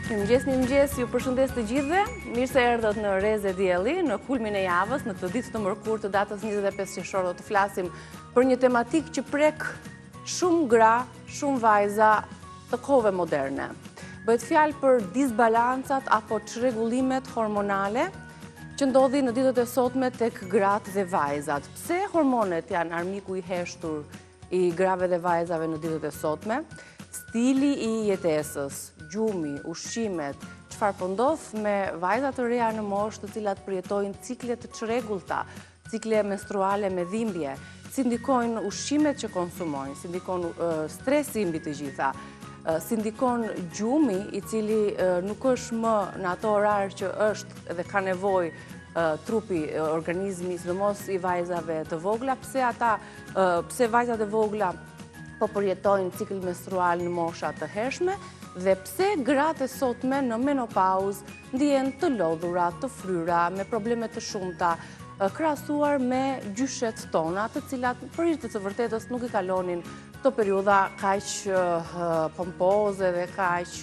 Mirëmëngjes, ju përshëndes të gjithëve. Mirë se erdhët në Reze Dielli, në kulmin e javës, në këtë ditë të mërkurë të datës 25 qershor, do të flasim për një tematikë që prek shumë gra, shumë vajza të kohëve moderne. Bëhet fjalë për disbalancat apo çrregullimet hormonale që ndodhin në ditët e sotme tek gratë dhe vajzat. Pse hormonet janë armiku i heshtur i grave dhe vajzave në ditët e sotme? Stili i jetesës, gjumi, ushqimet, çfarë po ndodh me vajzat të reja në moshë të cilat përjetojnë cikle të çrregullta, cikle menstruale me dhimbje, si ndikojnë ushqimet që konsumojnë, si ndikon stresi mbi të gjitha, si ndikon gjumi i cili nuk është më në ato orar që është dhe ka nevojë trupi, organizmi, sidomos i vajzave të vogla, pse vajzat e vogla po përjetojnë cikël menstrual në mosha të hershme dhe pse gratë e sotme në menopauzë ndihen të lodhura, të fryra, me probleme të shumta, krahasuar me gjyshet tona, të cilat për hir të vërtetës nuk i kalonin këto periudha kaq pompoze dhe kaq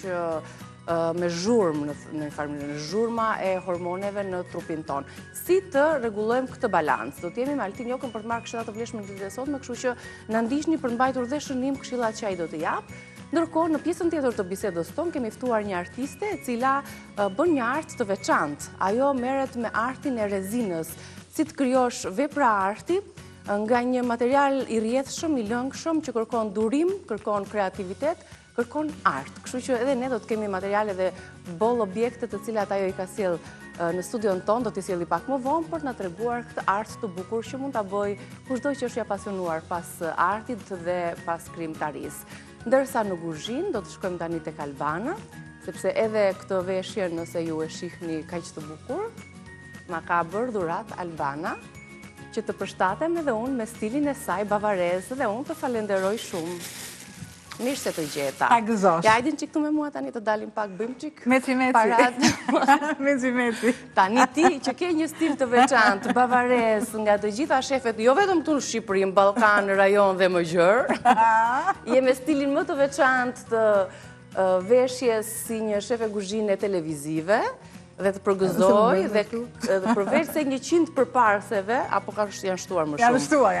me zhurmë në farë zhurma e hormoneve në trupin ton. Si të rregullojmë këtë balancë? Do të jemi me Altin Jokën për të marrë këshilla të vlefshme në ditën e sotme, kështu që na ndiqni për mbajtur dhe shënim këshillat që ai do të jap. Ndërkohë, në pjesën tjetër të bisedës tonë kemi ftuar një artiste e cila bën një art të veçantë. Ajo merret me artin e rezinës, si të krijosh vepra arti nga një material i rrjedhshëm, i lëngshëm që kërkon durim, kërkon kreativitet, kërkon art. Kështu që edhe ne do të kemi materiale dhe boll objekte të cilat ajo i ka sjell në studion ton, do t'i sjelli pak më vonë për na treguar këtë art të bukur që mund ta bëj kushdo që është i apasionuar pas artit dhe pas krijimtarisë. Ndërsa në kuzhinë do të shkojmë tani tek Albana, sepse edhe këtë veshje nëse ju e shihni kaq të bukur, ma ka bërë dhurat Albana, që të përshtatem edhe unë me stilin e saj bavarez dhe unë të falenderoj shumë. Mirë se të gjeta. Ta gëzosh. Ja, hajdin çik këtu me mua tani të dalim pak, bëjmë çik. Meci. Meci. Tani ti që ke një stil të veçantë, bavarez, nga të gjitha shefet, jo vetëm këtu në Shqipëri, në Ballkan, në rajon dhe më gjërë, je me stilin më të veçantë të veshjes si një shefe kuzhine televizive, dhe të përgëzoj, dhe përveç se 100 përparseve, apo janë shtuar më shumë? Janë shtuar.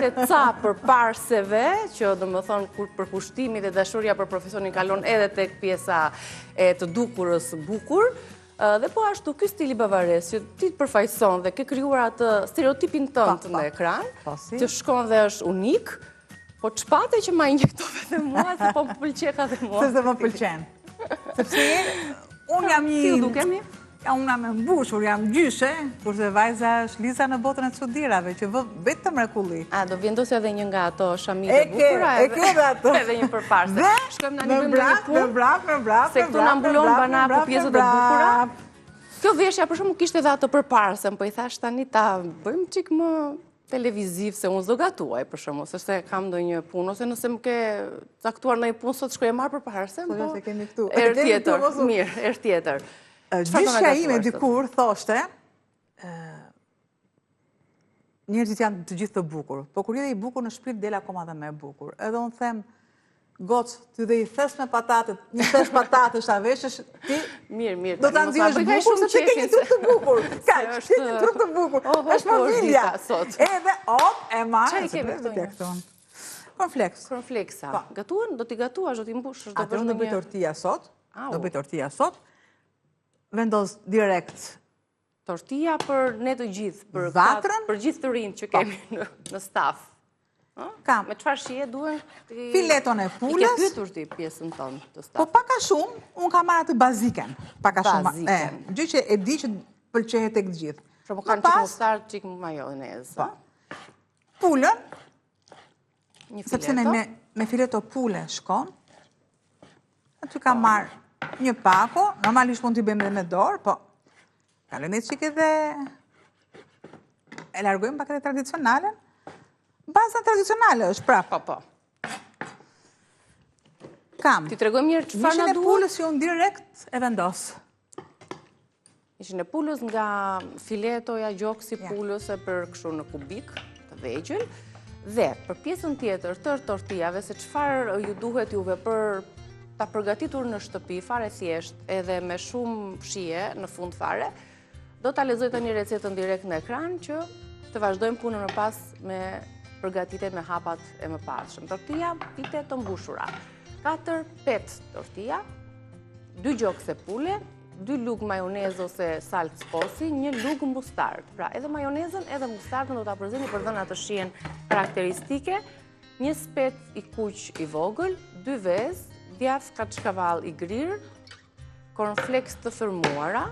100 ca përparseve, që do më thonë për kushtimi dhe dashuria për profesionin kalon edhe tek pjesa e të dukurës bukur, dhe po ashtu, ky stili bavarez, që ti të përfaqëson dhe ke krijuar atë stereotipin tënd në ekran, që shkon dhe është unik, po çpate që ma injektove dhe mua, se po më pëlqeka dhe mua. Se më pëlqen. Sepse unë jam një... Si u dukemi? Unë jam e mbushur, jam gjyshe, kurse vajza është Liza në botën e çuditërave, që vë vetë të mrekulli. A, do vendosja edhe një nga ato shamite bukura? E ke dhe ato. Edhe një përparse. Shkojmë na një vend në punë. Me brap. Se këtu na mbulon bana po pjesët e bukura. Kjo veshja për shkakun kishte edhe ato përparse, po i thash tani ta bëjmë çik më televiziv, se unë s'do gatuaj për shkakun, se kam ndonjë punë ose nëse më ke caktuar ndonjë punë sot shkoj e marr përparse. Po se kemi këtu. Erë tjetër, mirë, erë tjetër. Gjyshja ime dikur thoshte, njerëzit janë të gjithë të bukur, po kur je i bukur në shpirt del akoma dhe më e bukur. Edhe unë them, gocë, ty dhe i thes me patatet, një thesh patatës ta veshësh, ti do ta nxjerrësh bukur se ti ke një trup të bukur. Kaq, ti ke një trup të bukur. Është familja. Edhe e marr. Çfarë kemi këtu? Cornflakes. Gatuan, do t'i gatuash, do t'i mbushësh, do bësh një tortilla sot. Do bëj tortilla sot. Vendos direkt. Tortilla për ne të gjithë, për gjithë të rinjt që kemi në staf. Kam. Me çfarë shije duhen? Fileton e pulës. I ke pyetur ti pjesën tonë të staf. Po pak a shumë, unë kam marrë atë baziken. Pak a shumë. Gjë që e di që pëlqehet tek të gjithë. Pra po kanë çik mostar, çik majonezë. Pulën. Një fileto. Sepse me fileto pule shkon. Aty kam marrë një pako, normalisht mund t'i bëjmë dhe me dorë, po kalojmë çik edhe e largojmë pak edhe tradicionalen. Baza tradicionale është prapë. Po. Kam. Ti tregojmë mirë çfarë na duhet. Mishin e pulës që unë direkt e vendos. Mishin e pulës nga filetoja, gjoksi pulës për kështu në kubik të vegjël. Dhe për pjesën tjetër të tortillave, se çfarë ju duhet juve për ta përgatitur në shtëpi, fare thjesht, edhe me shumë fshije në fund fare, do ta lexoj tani recetën direkt në ekran që të vazhdojmë punën më pas me përgatitjet me hapat e mëparshëm. Tortilla pite të mbushura. 4 pet tortilla, 2 gjokse pule, 2 lugë majonez ose salcë sposi, 1 lugë mustard. Pra, edhe majonezën edhe mustardën do ta përzini për dhëna të shihen karakteristike, 1 spec i kuq i vogël, 2 vezë, djath kaçkavall i grirë, cornflakes të fërmuara,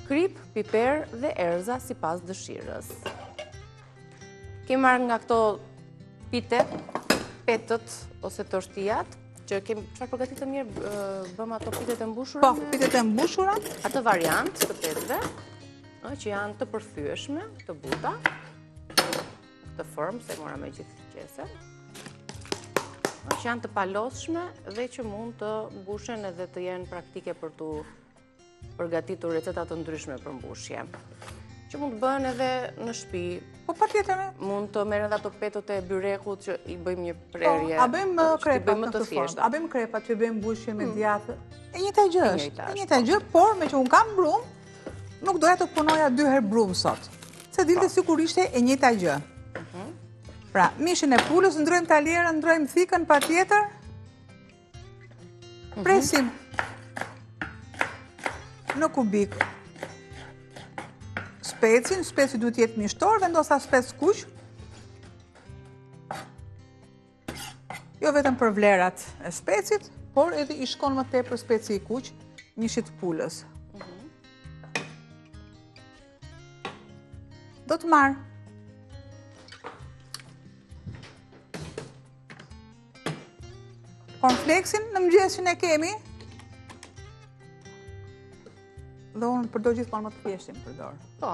krip, piper dhe erza sipas dëshirës. Kemi marrë nga këto pitet, petët ose tortillat, që kemi çfarë përgatitëm mirë, bëm ato pitet e mbushura? Po, pitet e mbushura. Atë variant të petëve, që janë të përthyeshme, të buta, të formë, se mora me gjithë qesen, që janë të palosshme dhe që mund të mbushen edhe të jenë praktike për të përgatitur receta të ndryshme për mbushje. Që mund të bëhen edhe në shtëpi. Po patjetër. Mund të merren ato petët e byrekut që i bëjmë një prerje. A bëjmë krepat në të të thjeshta. A bëjmë krepat që bëjmë mbushje me djathë. E njëjta gjë është. E njëjta gjë, por me që un kam brum, nuk doja të punoja 2 herë brum sot. Se dilte sikur ishte e njëjta gjë. Pra, mishin e pulës, ndrojmë talierën, ndrojmë thikën patjetër. Presim në kubik. Speci duhet jetë mishtor, vendosa spec kuq. Jo vetëm për vlerat e specit, por edhe i shkon më tepër speci i kuq, mishit pulës. Do të marr cornflakesin në mëngjes që ne kemi. Dhe unë përdor gjithmonë më të thjeshtin përdor. Po.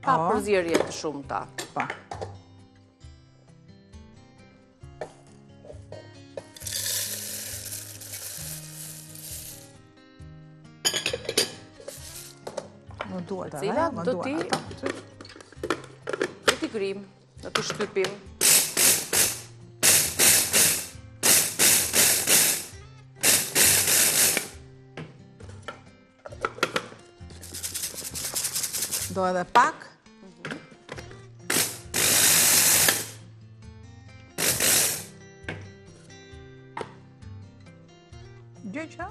Pa përzierje të shumta. Po. Më duhet edhe, më duhet. Do t'i grim, do t'i shtypim. Do edhe pak. Gjëqa.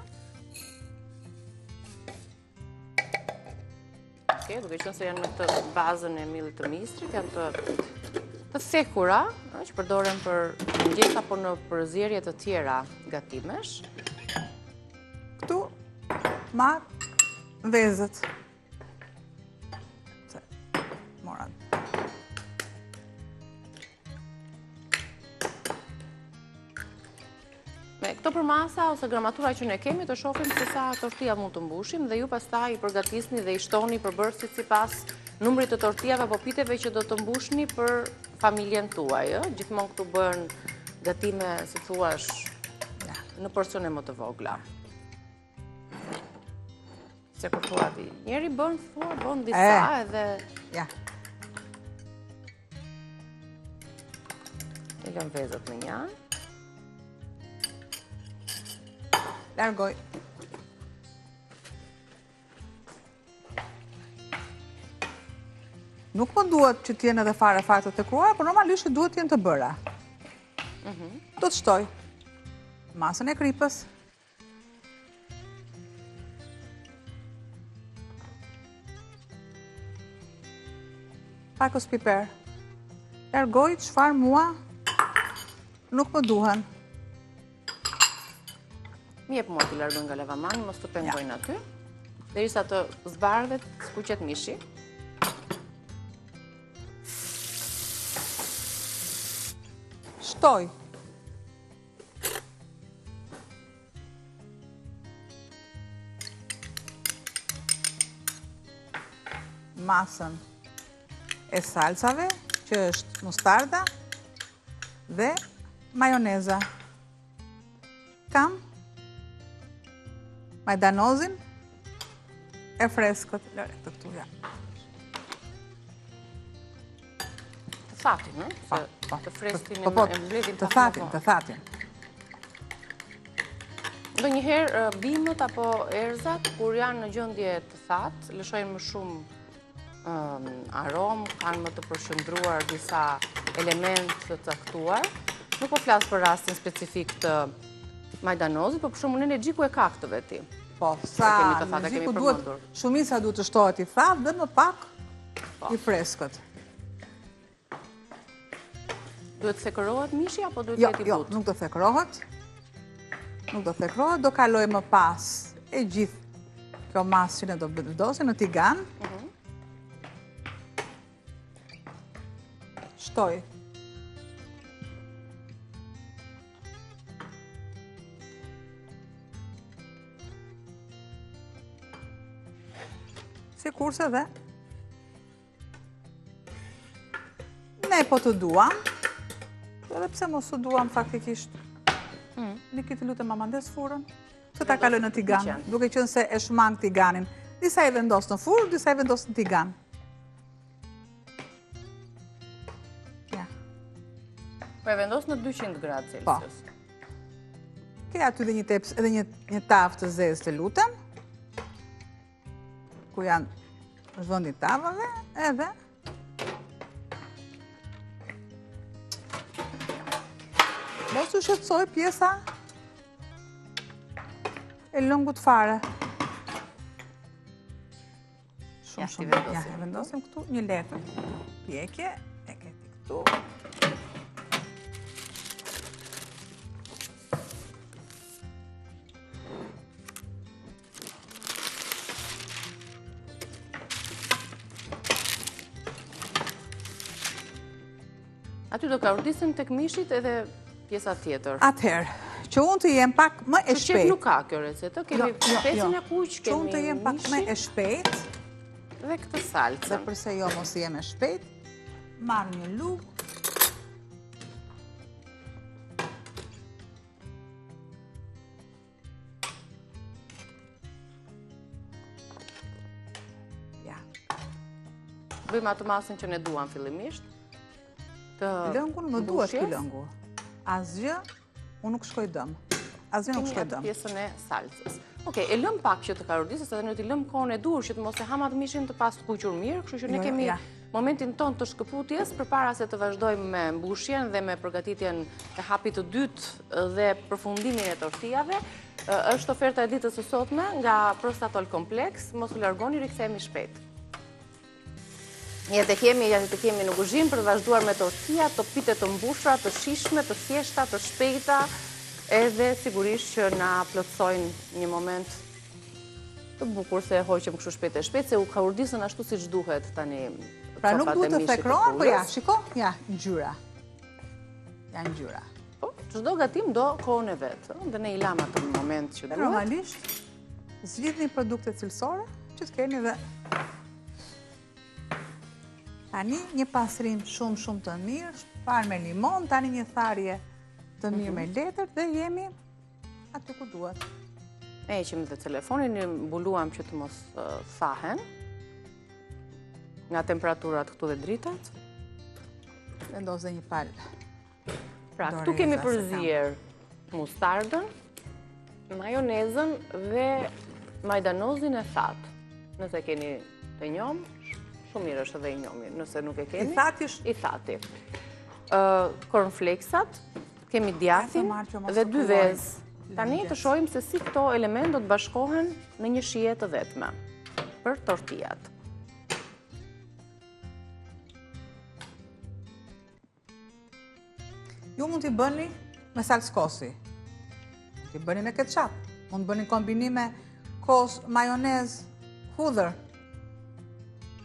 Okej, duke qenë se janë në këtë bazën e millit të mistrit, janë të thekura, që përdoren për mëngjes apo në përzierje të tjera gatimesh. Këtu marr vezët. Me këto përmasa ose gramatura që ne kemi të shohim se sa tortilla mund të mbushim dhe ju pastaj i përgatisni dhe i shtoni përbërësit sipas numrit të tortillave apo piteve që do të mbushni për familjen tuaj. Gjithmonë këtu bëhen gatime, si thuash, në porcione më të vogla. Se kur thua ti, njeri bën disa edhe... Ja. I lëm vezët në një. Largoj. Nuk më duhet që t'jenë edhe fare të kruara, por normalisht duhet t'jenë të bëra. Do të shtoj masën e kripës. Pakos piper. Largoj çfarë mua nuk më duhen. Mi jep mua t'i largoj nga lavamani, mos të pengojnë aty. Derisa të zbardhet, skuqet mishi. Shtoj. Masën e salsave, që është mustarda dhe majoneza. Kam majdanozin e freskët. Lëre të këtu, ja. Të thatin, në? Të freskin e mbledhin të thatin. Ndonjëherë bimët apo erzat, kur janë në gjendje të thatë, lëshojnë më shumë aromë, kanë më të përshëndruar disa element të caktuar. Nuk po flasë për rastin specifik të majdanozit, por për shumë energjiku e kaktëve ti. Po, sa energjiku duhet, shumica duhet të shtohet i thatë dhe më pak i freskët. Duhet të thekërohet mishi apo duhet jeti Jo, nuk do thekërohet. Nuk do thekërohet, do kaloj më pas e gjithë kjo masë që ne do vendosim në tigan. Shtoj. Si kurse dhe ne po të duam, edhe pse mos të duam faktikisht, një këtë lutë ma mandes furën, se ta kaloj në tigan, duke qënë se e shmang tiganin. Disa i vendos në furë, disa i vendos në tigan. Po e vendos në 200 gradë Celsius. Ke aty edhe një tavë të zezë të lutëm, ku janë zhvëndi tavëve, edhe mos u shqetësoj pjesa e lëngut fare. Shumë. Ja, vendosim këtu një letër. Pjekje, e këti këtu. Aty do ka urdisim tek mishit edhe pjesa tjetër. Atëherë, që unë të jem pak më e shpejt. Që qep nuk ka kjo recetë, kemi pecin e kuq, që unë të jem pak më e shpejt. Dhe këtë salcën. Dhe përse jo mos jem e shpejt, marrë një lugë. Ja. Bëjmë atë masën që ne duam fillimisht. Lëngun më duhet ky lëngu. Asgjë, unë nuk shkoj dëm. Asgjë nuk shkoj dëm. Kemi atë pjesën e salcës. Okej, e lëm pak që të karudisës, edhe në t'i lëm kohën e dur që të mos e hamat mishin të pas të kuqur mirë, kështu që ne kemi momentin ton të shkëputjes përpara se të vazhdojmë me mbushjen dhe me përgatitjen e hapit të dytë dhe përfundimin e tortijave. Është oferta e ditës së sotme nga Prostatol Kompleks, mos u largoni, rikthehemi shpejt. Ja të kemi në kuzhinë për të vazhduar me tortija, topite të mbushura, të shishme, të thjeshta, të shpejta, edhe sigurisht që na plotësojnë një moment të bukur se hoqëm kështu shpejt e shpejt, se u ka urdisën ashtu siç duhet tani. Pra nuk duhet të thekrohen, po ja, shiko, ja, ngjyra. Ja, ngjyra. Po, çdo gatim do kohën e vet, dhe ne i lam atë moment që duhet. Normalisht, zgjidhni produkte cilësore që të keni dhe tani një pasrim shumë të mirë, parë me limon, tani një tharje të mirë me letër dhe jemi aty ku duhet. E heqim dhe telefonin, një mbuluam që të mos thahen nga temperaturat këtu dhe dritat. Vendos dhe një palë. Pra, këtu kemi përzier mustardën, majonezën dhe majdanozin e thatë. Nëse keni të njomë, shumë mirë është edhe i njomi, nëse nuk e kemi. I thati. Cornflakesat, kemi djathin dhe 2 vezë. Tani të shohim se si këto element do të bashkohen në një shije të vetme për tortijat. Ju mund t'i bëni me salcë kosi, mund t'i bëni me ketchup, mund t'i bëni kombinime kos, majonez, hudhër.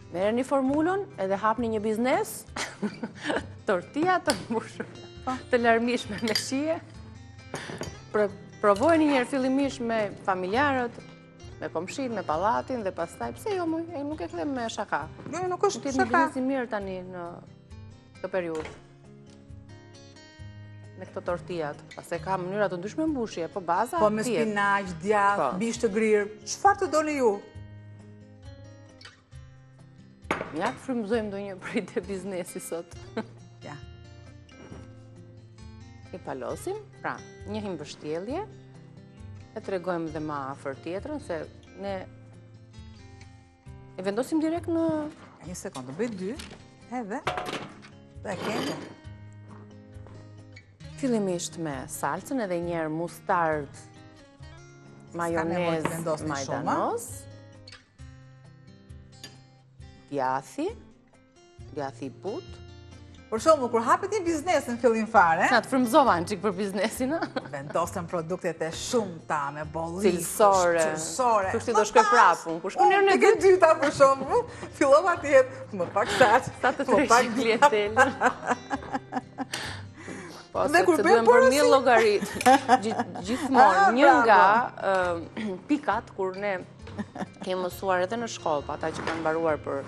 Merë një formulon edhe hapni një biznes, tortija të mbushur, të larmishme me shije. Provojni njerë fillimisht me familjarët, me komshit, me pallatin dhe pastaj, pse jo muj, nuk e them me shaka. Jo, nuk është shaka. Në biznesi mirë tani në këtë periudhë. Me këto tortijat, pase ka mënyra të ndryshme mbushje, po baza po me spinaq, djath, bish të grirë, çfarë të doni ju? Ja të frymëzojmë do një prej të biznesi sot. Ja. I palosim, pra, një himbështjellje, E tregojmë dhe ma afër tjetrën, se ne e vendosim direkt në... Një sekundë, bëj 2, edhe, dhe kemi. Fillimisht me salcën, edhe njerë mustard, majonez, majdanos, djathi but. Për shumë, kur hapet një biznes në fillim fare... Na të frëmzova në qikë për biznesin, vendosën produktet e shumëta, me bolli, cilësore. Kështu do shkoj prapun, kur shkoj njërë në dytë. Të dyta për shumë, fillova të jetë, më pak satë, sa të treshi klientelën. Po, dhe kur se bëjmë duhem për mil llogarit. Gjithmonë, një nga pikat, kur ne kemi mësuar edhe në shkollë, pa ata që kanë mbaruar për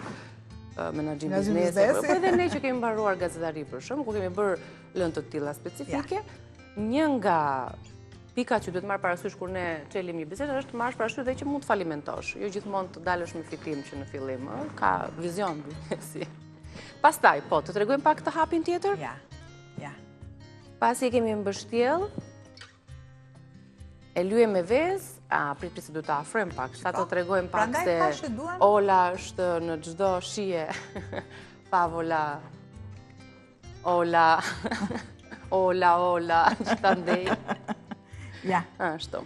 menaxhim biznesi, po edhe ne që kemi mbaruar gazetari për shumë, ku kemi bërë lënë të tilla specifike, një nga pikat që duhet marrë parasysh kur ne çelim një biznes është të marrësh parasysh dhe që mund të falimentosh, jo gjithmonë të dalësh me fitim që në fillim, ka vizion biznesi. Pastaj, po, të tregojmë pak të hapin tjetër? Ja. Pasi e kemi mbështjell, e lyem me vezë, prit se du të afrojmë pak, sa të tregojmë pak se Ola është në çdo shije, favola, Ola, gjithandej. Ja. Ashtu.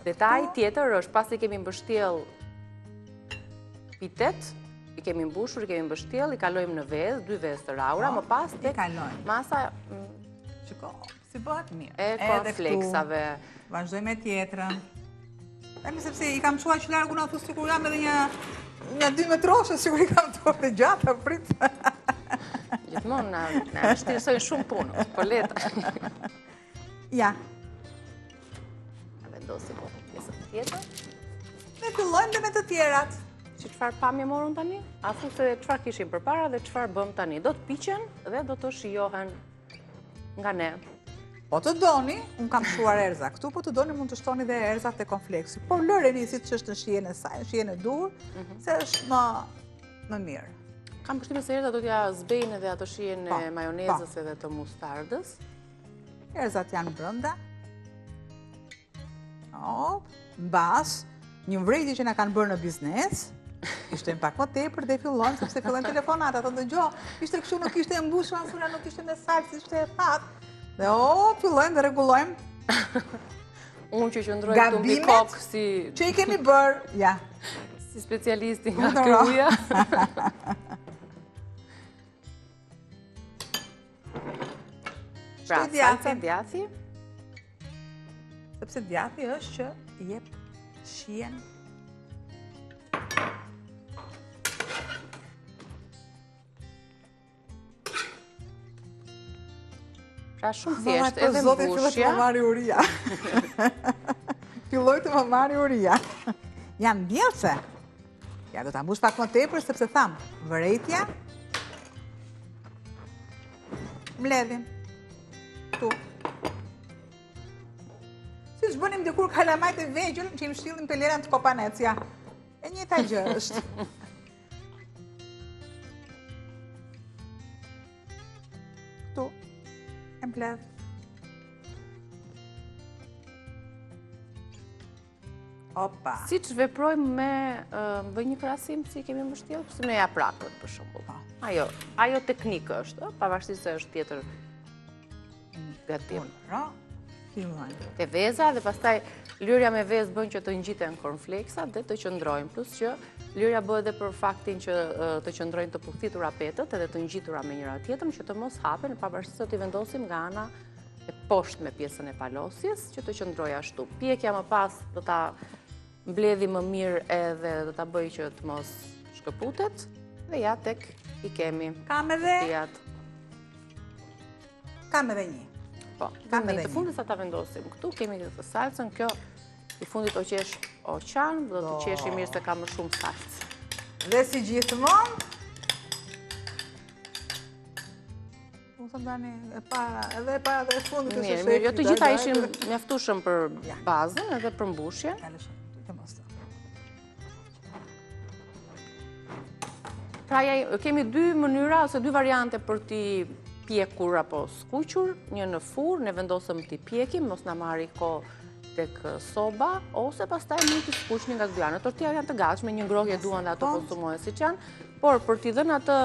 Detaj tjetër është, pasi kemi mbështjell pitet, i kemi mbushur, i kemi mbështjell, i kalojmë në vezë, 2 vezë të raura, më pas tek masa si bëhet mirë. E cornflakesave. Vazhdoj me tjetrën. Sepse i kam shuar që largu në thu sikur jam edhe një 2 metroshe, sikur i kam të të gjata, prit. Gjithmonë në shtirësojnë shumë punë, po leta. Ja. A vendosim pjesën tjetër. Ne fillojmë dhe me të tjerat. Që qëfar pamje morën tani? A thu se qëfar kishim përpara dhe qëfar bëm tani. Do të piqen dhe do të shijohen nga ne. Po të doni, unë kam shuar erza këtu, po të doni mund të shtoni dhe erzat e konfleksi. Por lëreni si që është në shijen e saj, në shijen e dur, se është më mirë. Kam përshtypjen se erza do t'ja zbejnë edhe ato shijen e majonezës edhe të mustardës. Erzat janë brënda. Mbas, një vrejtje që na kanë bërë në biznes, ishte pak më tepër dhe fillon, sepse fillon telefonat, ato ndëgjo, ishte kështu, nuk ishte mbushur, ansura nuk ishte me salcë, ishte e thatë. Dhe fillojmë dhe regulojmë. Unë që qëndroj këtu mbi kokë si... që i kemi bërë, ja. Si specialisti nga kryuja. Pra, salca djathi. Sepse djathi është që jep shijen. Pra shumë thjesht, edhe mbushja. Filloj të më marri uria. Janë bjelse. Ja, do të mbush pak më tepër, sepse thamë, vërejtja, mledhin. Tu. Si që bënim dhe kur kalamajt e vegjën, që im shtilin pëllerën të kopanecja. E një ta gjë është. Tu. E mbledh. Opa. Si që veprojmë me bëj një krasim si kemi mbështjellë, si me japrakët për shembull. Ajo teknikë është, pavarësisht se është tjetër gatim. Te veza dhe pastaj lyrja me vezë bën që të ngjiten cornflakesat dhe të qëndrojnë, plus që lyrja bëhet edhe për faktin që të qëndrojnë të pukthitura petët edhe të ngjitura me njëra tjetrën që të mos hapen, pavarësisht se t'i vendosim nga ana e poshtë me pjesën e palosjes që të qëndrojë ashtu. Pjekja më pas do ta mbledhi më mirë edhe do ta bëj që të mos shkëputet dhe ja tek i kemi. Kam edhe një. Po, dhe të fundit sa ta vendosim këtu, kemi të salcën, kjo i fundit o qesh o qanë, do të qesh i mirë se ka më shumë salcë. Dhe si gjithmonë, edhe e para dhe e fundit është mirë, jo të gjitha ishin mjaftueshëm për bazën edhe për mbushjen. Pra, kemi 2 mënyra ose 2 variante për t'i pjekur apo skuqur, një në furrë, ne vendosëm t'i pjekim, mos na marri kohë tek soba, ose pastaj mund t'i skuqni nga zgjuar. Tortillat janë të gatshme, një ngrohje duan dhe ato konsumohen siç janë, por për t'i dhënë atë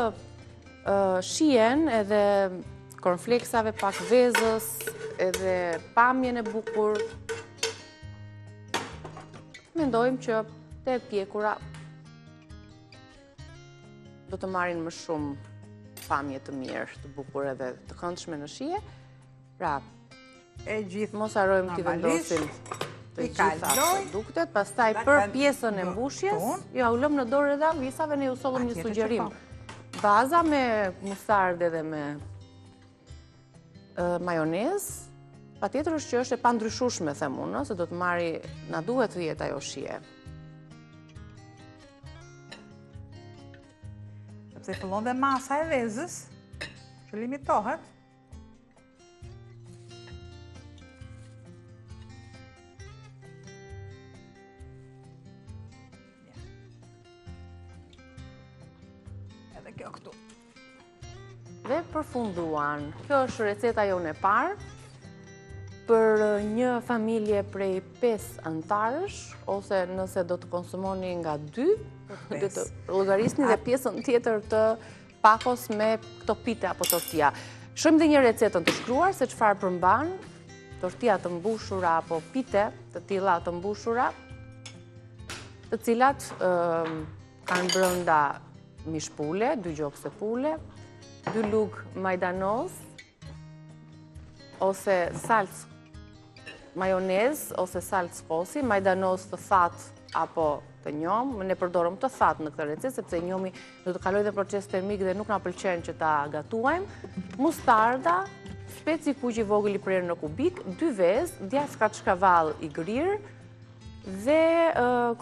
shijen edhe cornflakesave, pak vezës, edhe pamjen e bukur, mendojmë që te pjekura do të marrin më shumë pamje të mirë, të bukur edhe të këndshme në shije. Pra, mos harrojmë t'i vendosim të gjitha produktet, pastaj për pjesën e mbushjes, ja u lëm në dorë edhe avisave, ne ju sollëm një sugjerim. Baza me mustardë edhe me majonez, patjetër është që është e pandryshueshme, them unë, se do të marri, na duhet të jetë ajo shije. Sepse fillon dhe masa e vezës, që limitohet. Edhe kjo këtu. Dhe përfunduan. Kjo është receta jonë e parë për një familje prej 5 antarësh, ose nëse do të konsumoni nga 2, do të llogarisni dhe pjesën tjetër të pakos me këto pite apo tortilla. Shohim dhe një recetën të shkruar se çfarë përmban tortilla të mbushura apo pite të tilla të mbushura, të cilat kanë brenda mishpule, 2 gjokse pule, 2 lugë majdanoz, ose salcë majonez, ose salcë skosi, majdanoz të thatë apo të njomë. Ne përdorëm të thatë në këtë recetë, sepse njomi do të kalojë dhe proces termik dhe nuk na pëlqen që ta gatuajmë. Mustarda, speci kuq i vogël i prerë në kubik, 2 vezë, djath kaçkavall i grirë, dhe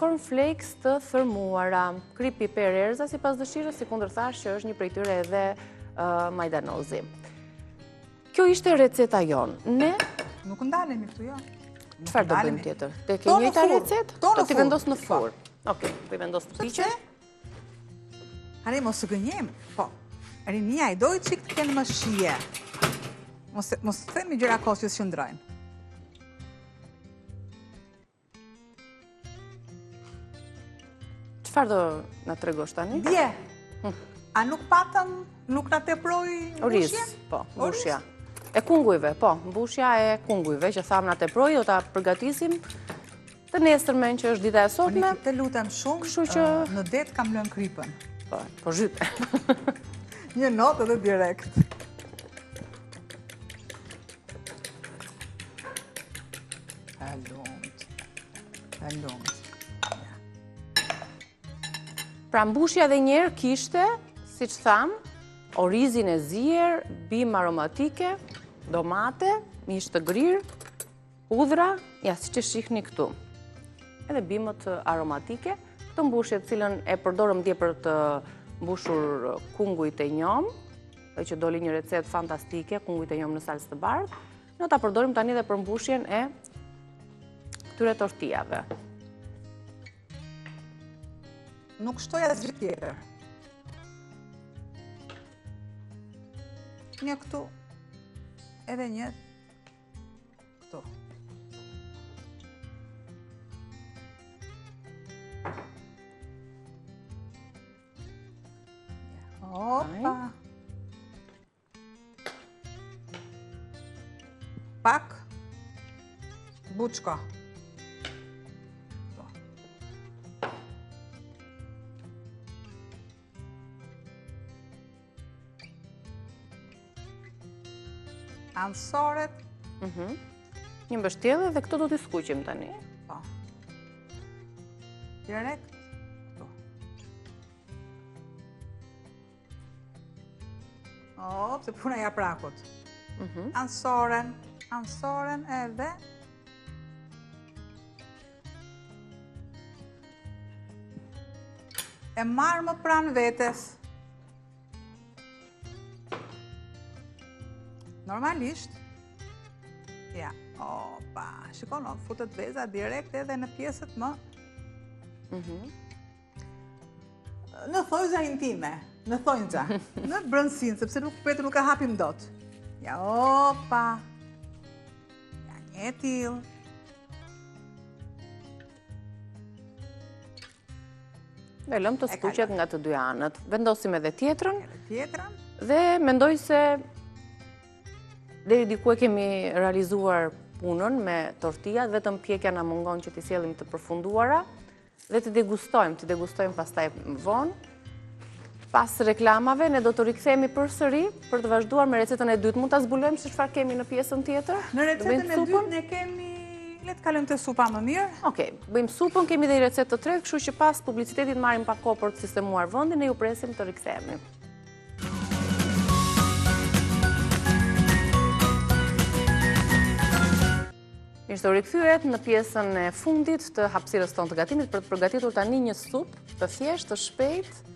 cornflakes të thërmuara, krip piper erza sipas dëshirës, si kundërthash që është një prej tyre edhe majdanozi. Kjo ishte receta jonë. Ne nuk ndalemi këtu, jo. Çfarë do bëjmë tjetër? Te ke njëjta recetë? Do t'i vendos në furrë. Okej, do i vendos të piqe. Ani mos të gënjem. Po. Rinia i doj çik të kenë më shije. Mos themi gjëra kosjes që ndrojnë. Çfarë do na tregosh tani? Dje. A nuk patëm, nuk na teproi mbushje? Po, mbushja. E kungujve, po, mbushja e kungujve, që thamë na teproi, do ta përgatisim të nesërmen që është dita e sotme. Të lutem shumë, kështu që në det kam lënë kripën. Po zhyte. Një notë edhe direkt. E lumt. Pra mbushja dhe njerë kishte, si që thamë, orizin e zier, bim aromatike, domate, mish të grirë, hudhra, ja si që shihni këtu. Edhe bimët aromatike, këtë mbushje të cilën e përdorëm dje për të mbushur kungujt e njom, dhe që doli një recetë fantastike, kungujt e njom në salcë të bardhë, ne ta përdorim tani dhe për mbushjen e këtyre tortillave. Nuk shtoja asgjë tjetër. Një këtu, edhe një këtu. Opa. Pak buçko. Ansoret. Një mbështjellë dhe këto do t'i skuqim tani. Po. Direkt. Këtu. Se puna ja prakut. Ansoren edhe e marrë më pranë vetes. Normalisht, ja, opa, shikon, futet veza direkt edhe në pjesët më në thonjza intime, në thonjza, në brëndësin, sepse petë nuk e hapim dot. Ja, opa, ja, një tillë, Dhe lëm të skuqet nga të dy anët. Vendosim edhe tjetrën. Tjetrën. Dhe mendoj se deri diku e kemi realizuar punën me tortijat, vetëm pjekja na mungon që t'i sjellim të përfunduara dhe të degustojmë pastaj më vonë. Pas reklamave, ne do të rikthehemi përsëri për të vazhduar me recetën e dytë. Mund ta zbulojmë se çfarë kemi në pjesën tjetër? Në recetën e dytë ne kemi, le të kalojmë te supa më mirë. Okej, bëjmë supën, kemi dhe recetë të tretë, kështu që pas publicitetit marrim pak kohë për të sistemuar vendin, ne ju presim të rikthehemi. Mirë se u rikthyet në pjesën e fundit të hapësirës tonë të gatimit për të përgatitur tani një supë të thjeshtë, të shpejtë,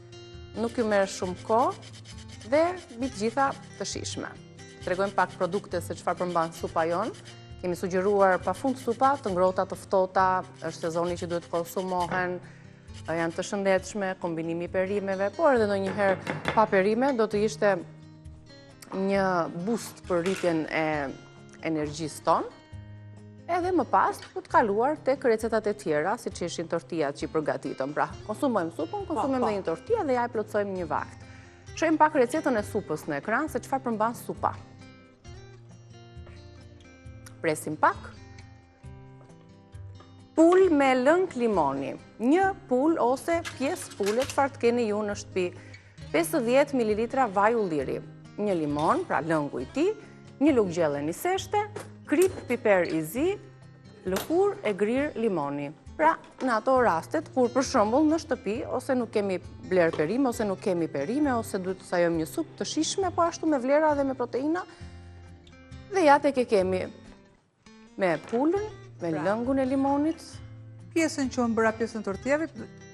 nuk ju merr shumë kohë dhe mbi të gjitha të shijshme. Tregojmë pak produkte se çfarë përmban supa jon. Kemi sugjeruar pafund supa të ngrohta, të ftohta, është sezoni që duhet të konsumohen, janë të shëndetshme, kombinimi i perimeve, por edhe ndonjëherë pa perime do të ishte një boost për rritjen e energjisë tonë. Edhe më pas për të kaluar tek recetat e tjera, siç ishin tortijat që i përgatitëm. Pra, konsumojmë supën, konsumojmë dhe një tortija dhe ja e plotsojmë një vakt. Shohim pak recetën e supës në ekran se çfarë përmban supa. Presim pak. Pul me lëng limoni. Një pul ose pjesë pule çfarë të keni ju në shtëpi. 50 ml vaj ulliri. Një limon, pra lëngu i tij, një lugë gjelle niseshte, krip piper i zi, lëkurë e grirë limoni. Pra, në ato rastet, kur për shembull në shtëpi, ose nuk kemi bler perime, ose nuk kemi perime, ose duhet të sajojmë një supë të shijshme, po ashtu me vlera dhe me proteina, dhe ja tek e kemi me pulën, me lëngun e limonit. Pjesën që unë bëra pjesën tortijave,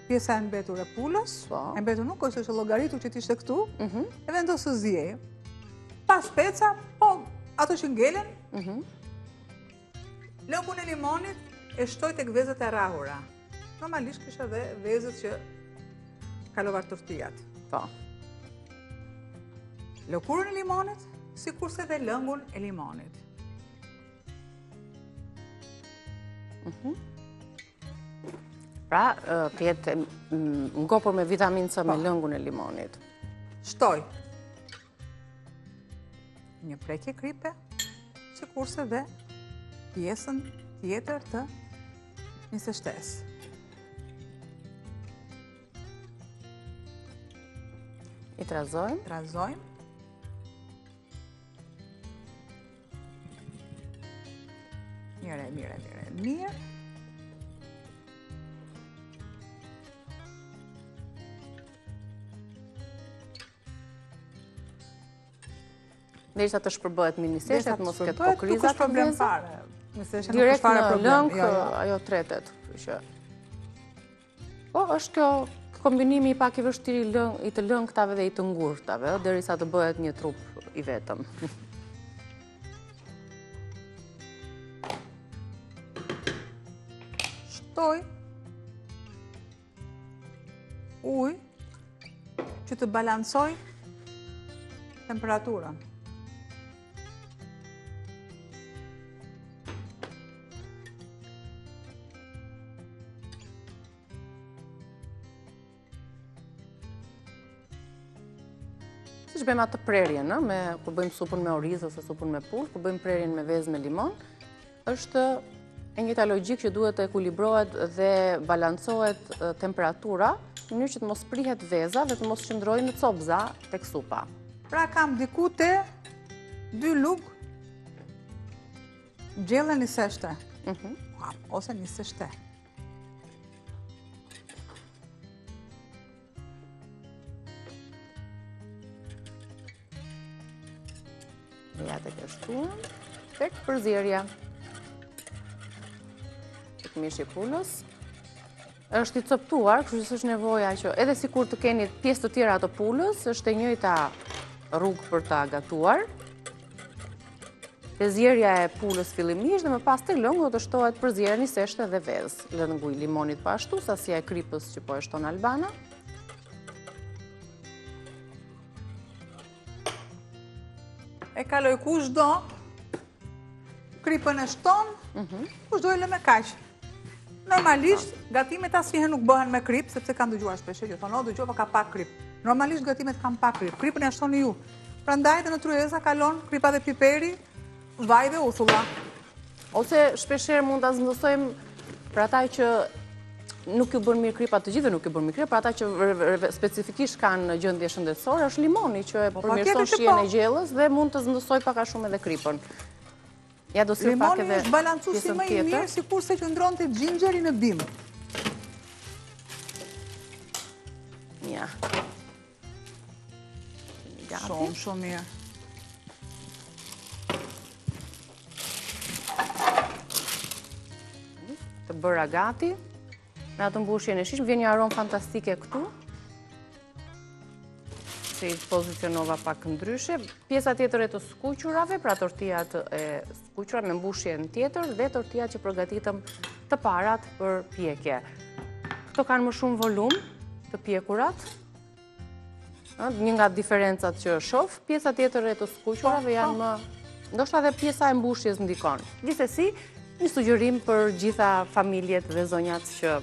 pjesa e mbetur e pulës, e mbetur nuk është llogaritur që t'ishte këtu, e vendos të ziej. Pas speca, po ato që ngelen, lëngun e limonit e shtoj tek vezët e rrahura. Normalisht kisha dhe vezët që kalovar tortijat. Po. Lëkurën e limonit, sikurse dhe lëngun e limonit. Pra, të jetë ngopur me vitaminë C me lëngun e limonit. Shtoj një prekje kripe, sikurse dhe pjesën tjetër të niseshtesë. I trazojmë. Trazojmë. Mirë. Derisa të shpërbëhet me niseshtet, mos ketë po kriza të problem fare. Direkt në lëng, ajo tretet. Po, është kjo kombinimi i pak i vështirë i të lëngtave dhe i të ngurtave, derisa të bëhet një trup i vetëm. Shtoj ujë që të balancoj temperaturën. Si që bëjmë atë prerjen, kur bëjmë supën me oriz ose supën me pull, kur bëjmë prerjen me vezë me limon, është e njëjta logjik që duhet të ekuilibrohet dhe balancohet temperatura, në mënyrë që të mos prihet veza dhe të mos qëndrojë në copza tek supa. Pra kam diku te 2 lugë gjelle niseshte. Ose niseshte. Ja tek e shtuan, tek përzierja. Tek mishi pulës. Është i coptuar, kështu që s'është nevoja që edhe sikur të keni pjesë të tjera të pulës, është e njëjta rrugë për ta gatuar. Përzierja e pulës fillimisht dhe më pas tek lëngu do të shtohet përzierja niseshte dhe vezë. Lëngu i limonit po ashtu, sasia e kripës që po e shton Albana. E kaloj kush do, kripën e shton, kush do e lë me kaq. Normalisht, gatimet asnjëherë nuk bëhen me krip, sepse kam dëgjuar shpesh që thonë, dëgjova ka pak krip. Normalisht gatimet kanë pak krip. Kripën ja shtoni ju. Prandaj edhe në tryeza kalon kripa dhe piperi, vaj dhe uthulla. Ose shpeshherë mund ta zmendosojmë për ata që nuk ju bën mirë kripa, të gjithë nuk ju bën mirë kripa, për ata që specifikisht kanë gjendje shëndetësore, është limoni që e përmirëson shijen e gjellës dhe mund të zmendosoj pak a shumë edhe kripën. Ja do si pak edhe limoni është balancuesi më i mirë, sikurse që ndronte xhinxheri në bim. Ja. Shumë mirë. Të bëra gati. Me atë mbushjen e shishme, vjen një aromë fantastike këtu. Se i pozicionova pak ndryshe. Pjesa tjetër e të skuqurave, pra tortijat e skuqura me mbushjen tjetër dhe tortijat që përgatitëm të parat për pjekje. Këto kanë më shumë volum të pjekurat. Një nga diferencat që shoh, pjesa tjetër e të skuqurave janë më... Ndoshta dhe pjesa e mbushjes ndikon. Gjithsesi, një sugjerim për gjitha familjet dhe zonjat që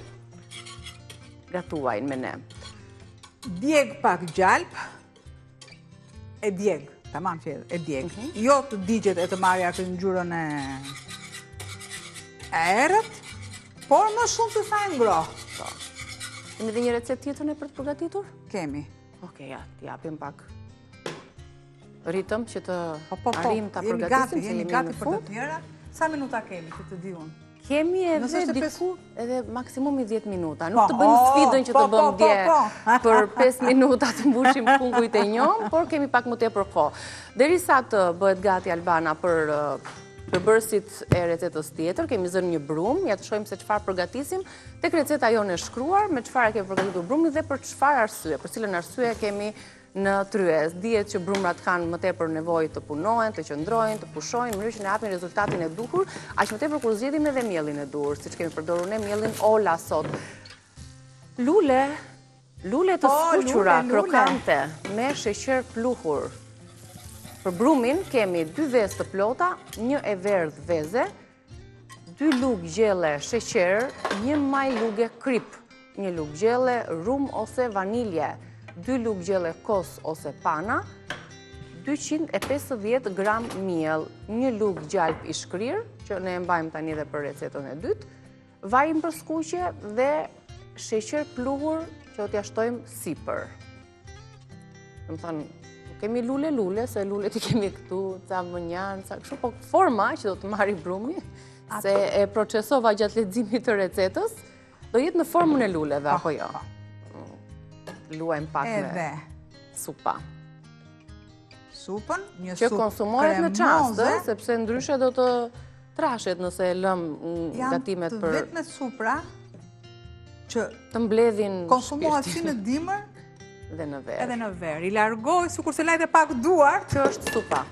gatuajnë me ne. Djeg pak gjalp, e djeg, tamam që e djeg. Jo të digjet e të marrja këtë ngjyrën e errët, por më shumë se sa e ngrohtë. Kemi dhe një recetë tjetër ne për të përgatitur? Kemi. Okej, ja, t'japim pak ritëm që të arrim ta përgatisim, se jemi gati në për të fund. tjera. Sa minuta kemi që të di unë? Kemi edhe diku edhe maksimumi 10 minuta. Nuk të bëjmë sfidën që të bëmë dje për 5 minuta të mbushim kungujt e njom, por kemi pak më tepër kohë. Derisa të bëhet gati Albana për përbërësit e recetës tjetër, kemi zënë një brumë, ja të shohim se çfarë përgatisim, tek receta jonë e shkruar, me çfarë kemi përgatitur brumin dhe për çfarë arsye, për cilën arsye kemi në tryez. Dihet që brumrat kanë më tepër nevojë të punohen, të qëndrojnë, të pushojnë, në mënyrë që ne japin rezultatin e duhur, aq më tepër kur zgjedhim edhe miellin e duhur, siç kemi përdorur ne miellin Ola sot. Lule të skuqura, krokante, me sheqer pluhur. Për brumin kemi 2 vezë të plota, 1 e verdh veze, 2 lugë gjelle sheqer, 1 maj luge krip, 1 lugë gjelle rum ose vanilje, 2 lugë gjelle kos ose pana, 250 gram miell, 1 lugë gjalp i shkrir, që ne e mbajmë tani dhe për recetën e dytë, vajin për skuqje dhe sheqer pluhur që t'ja shtojmë sipër. Do të thonë, kemi lule, se lulet i kemi këtu, ca mënjan, ca kështu, po forma që do të marri brumi, se e procesova gjatë leximit të recetës, do jetë në formën e luleve, apo jo? Luajmë pak me supa. Supën, një supë kremoze. Që konsumohet në çast, sepse ndryshe do të trashet nëse e lëm gatimet për... Janë të vetme supra që të mbledhin konsumohet si në dimër dhe në verë. Edhe në verë. I largoj, sikur se lajte pak duar. Që është supa.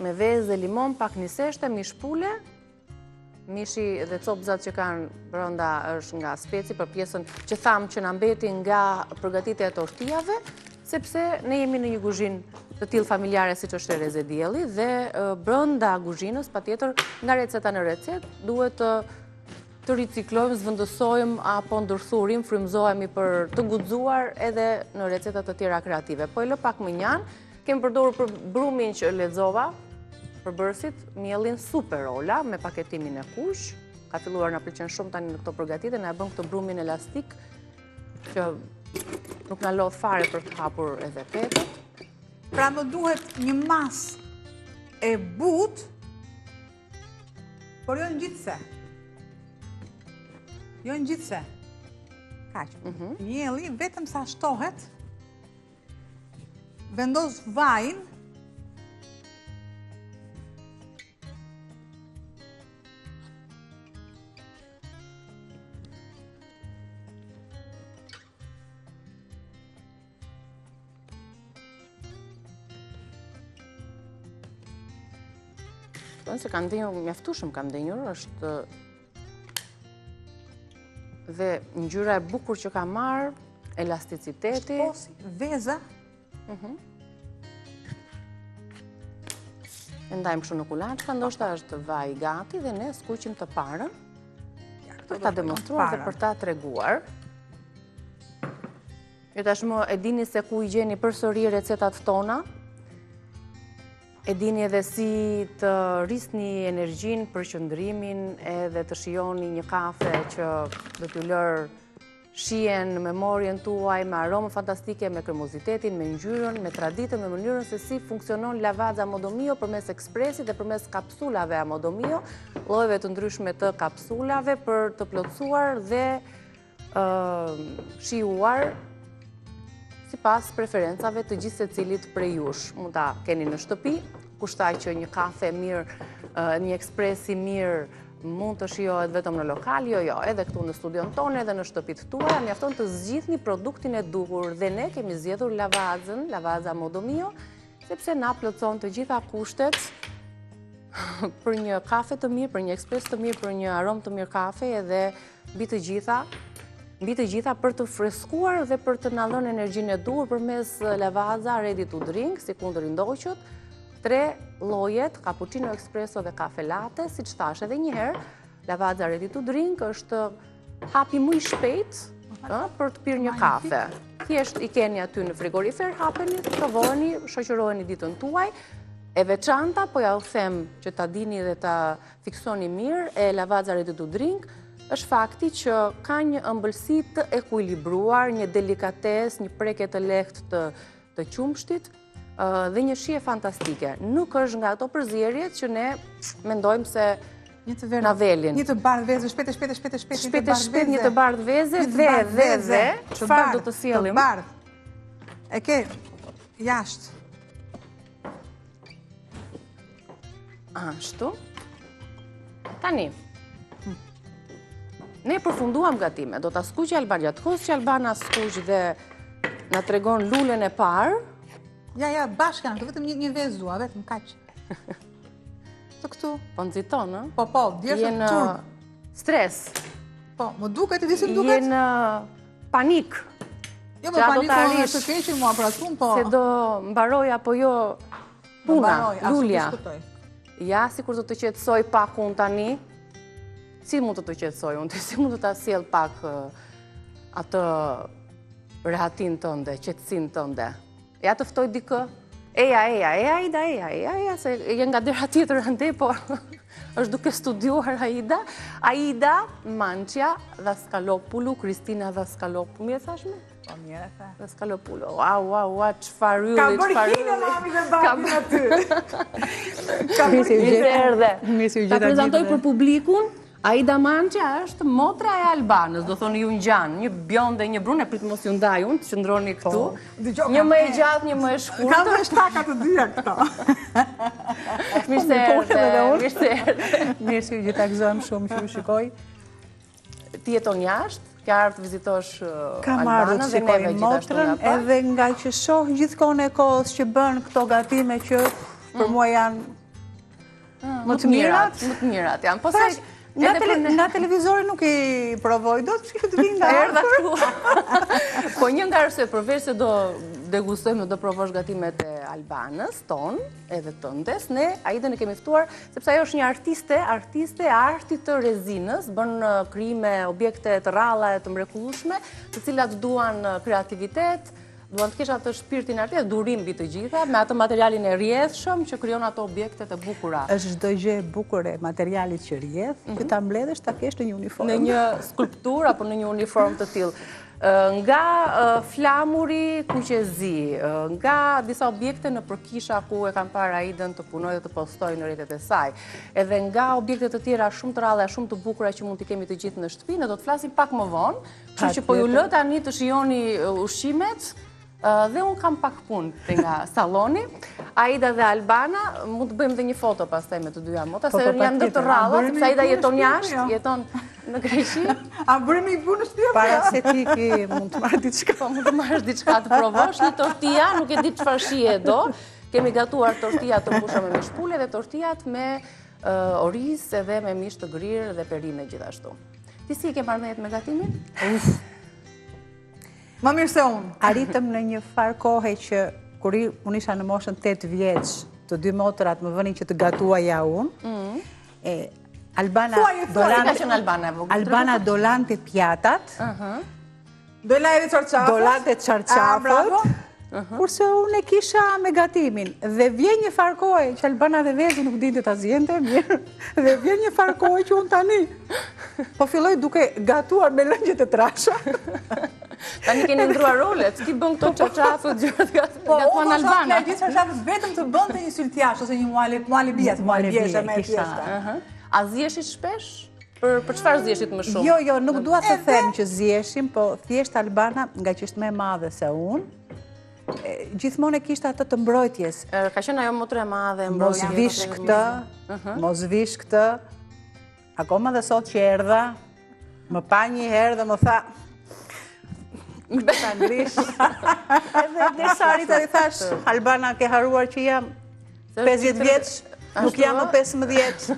Me vezë dhe limon, pak niseshte, mish pule. Mishi dhe copëzat që kanë brenda është nga speci për pjesën që thamë që na mbeti nga përgatitja e tortijave, sepse ne jemi në një kuzhinë të tillë familjare siç është Reze Dielli dhe brenda kuzhinës patjetër nga receta në recetë duhet të riciklojmë, zvendësojmë apo ndërthurim, frymëzohemi për të guxuar edhe në receta të tjera kreative. Po e lë pak më njan, kemi përdorur për brumin që lexova, përbërësit, miellin Super Ola me paketimin e kuq. Ka filluar na pëlqen shumë tani në këto përgatitje, na e bën këtë brumin elastik që nuk na lodh fare për të hapur edhe petët. Pra më duhet një masë e butë, por jo në gjithse. Jo në gjithse. Kaq. Mielli vetëm sa shtohet, vendos vajin, se kanë ndenjur, mjaftueshëm kanë ndenjur, është dhe ngjyra e bukur që ka marrë, elasticiteti. Shposi, veza. E ndajmë kështu në kulaçka, ndoshta është vaj gati dhe ne skuqim të parën për ta demonstruar dhe për ta treguar. Ju tashmë e dini se ku I gjeni përsëri recetat tona. E dini edhe si të rrisni energjinë, përqendrimin edhe të shijoni një kafe që do t'ju lërë shihen në memorien tuaj me aromë fantastike, me kremozitetin, me ngjyrën, me traditën, me mënyrën se si funksionon lavaza Modomio përmes ekspresit dhe përmes kapsulave Modomio, llojeve të ndryshme të kapsulave për të plotësuar dhe shijuar sipas preferencave të gjithë secilit prej jush. Mund ta keni në shtëpi, kushtaj që një kafe mirë, një ekspresi mirë mund të shijohet vetëm në lokal, jo, edhe këtu në studion tonë, edhe në shtëpit tuaja, mjafton të zgjidhni produktin e duhur dhe ne kemi zgjedhur lavaza Modomio, sepse na plotëson të gjitha kushtet për një kafe të mirë, për një ekspres të mirë, për një aromë të mirë kafe edhe mbi të gjitha për të freskuar dhe për të na dhënë energjinë e duhur përmes lavaza ready to drink, si kundër ndoqët, 3 llojet, cappuccino, espresso dhe kafe latte, siç thash edhe një herë, lavaza ready to drink është hapi më I shpejt për të pirë një kafe. Thjesht I keni aty në frigorifer, hapeni, provoni, shoqërojeni ditën tuaj. E veçanta, po ja u them që ta dini dhe ta fiksoni mirë, e lavaza ready to drink është fakti që ka një ëmbëlsi të ekuilibruar, një delikates, një prekje të lehtë të qumshtit, dhe një shije fantastike. Nuk është nga ato përzierjet që ne mendojmë se na velin. Një të bardhë veze, shpejt, një të bardhë veze dhe çfarë do të sjellim? Të bardhë. E ke jashtë. Ashtu. Tani. Ne përfunduam gatimet. Do ta skuqë Albana, gjatë kohës që Albana skuq dhe na tregon lulen e parë. Ja, bashkë janë, vetëm një vezë dua, vetëm kaq. Të këtu. Po nxiton, ë? Po, djesë turp. Stres. Po, më duket, disi më duket? Je në panik. Jo, më panik, po të keqin mua për atun, po. Se do mbaroj apo jo puna, lulja. Ja, sikur do të qetësoj pak unë tani. Si mund të qetësoj unë? Si mund të ta sjell pak atë rehatin tënde, qetësinë tënde? Ja të ftoj dikë, Aida, se jenë nga dera tjetër ande, po është duke studiuar Aida. Aida Manqia Daskalopulu, Kristina Daskalopulu, mi e thashme? Po mire, tha. Daskalopulu, ua, qëfar ylli, Ka bërkine mami dhe babin aty. Ta prezentoj për publikun, Aida Manqia është motra e Albanës, do thonë ju në gjanë, një bjonde, një brune, pritë mos ju ndaj unë, të qëndroni këtu. Një më e gjatë, një më e shkurtër. Ka dhe shtaka të dyja këto. Mirë se erdhe. Mirë se ju gjitha gëzojmë shumë që ju shikoj. Ti jeton jashtë, ke ardhur të vizitosh Albanën Albanën dhe neve gjithashtu nga pa. Edhe nga që shoh gjithkohën e kohës që bën këto gatime që për mua janë më të mirat. Më të mirat janë. Po nga televizori nuk I provoj, do të shkë të vinë nga ardhur. Po një nga arsye, përveç se do degustojmë, do provosh gatimet e Albanës tonë, edhe tëndes, ne Aidën e kemi ftuar, sepse ajo është një artiste e artit të rezinës, bën krijime objekte të rralla e të mrekullueshme, të cilat duan kreativitet, duan të kesh atë shpirtin artistik, durim mbi të gjitha, me atë materialin e rrjedhshëm që krijon ato objektet e bukura. Është çdo gjë e bukur e materialit që rrjedh, që ta mbledhësh ta kesh në një uniform. Në një skulpturë apo në një uniform të tillë. Nga flamuri kuqezi, nga disa objekte në përkisha ku e kam parë Aidën të punoj dhe të postoj në rrjetet e saj, edhe nga objekte të tjera shumë të rralla, shumë të bukura që mund t'i kemi të gjithë në shtëpi, ne do të flasim pak më vonë, kështu që po ju lë tani të shijoni ushqimet. Dhe unë kam pak punë nga saloni. Aida dhe Albana, mund të bëjmë dhe një foto pastaj me të dyja mota, se janë ndër të rralla, sepse Aida jeton jashtë, jeton në Greqi. A bëjmë I punë shtëpi? Para se ti mund të marrë diçka. Po mund të marrësh diçka të provosh, një tortilla, nuk e di çfarë shije do. Kemi gatuar tortilla të mbushur me mishpule dhe tortillat me oriz edhe me mish të grirë dhe perime gjithashtu. Ti si ke marrë me gatimin? Më mirë se unë. Arritëm në një farë kohe që kur unë isha në moshën 8 vjeç, të të dy motrat më vënin që të gatuaja unë. Albana dolante pjatat. Dolante qarqafët. Kurse unë e kisha me gatimin. Dhe vjen një farkoj që Albana dhe Vezi nuk dinte ta zgjente mirë. Dhe vjen një farkoj që unë tani po filloj duke gatuar me lëngjet e trasha. Tani keni ndruar rolet, ti bën këto qarqafët gjërat gatuan Albana. Po, unë gjithë qarqafët vetëm të bënte një syltjash ose një muali bjeshe me pjeshta. A zjeshit shpesh? Për çfarë zjeshit më shumë? Jo, nuk dua të them që zjeshim, po thjesht Albana, nga që është më e madhe se unë, gjithmonë e kishte atë të mbrojtjes. Ka qenë ajo motrë e madhe, mbrojtje. Mos vish këtë. Akoma dhe sot që erdha, më pa një herë dhe më tha, ta ngrish. Edhe dhe sarit e thash, Albana, ke haruar që jam 50 vjeç, nuk jam më 15.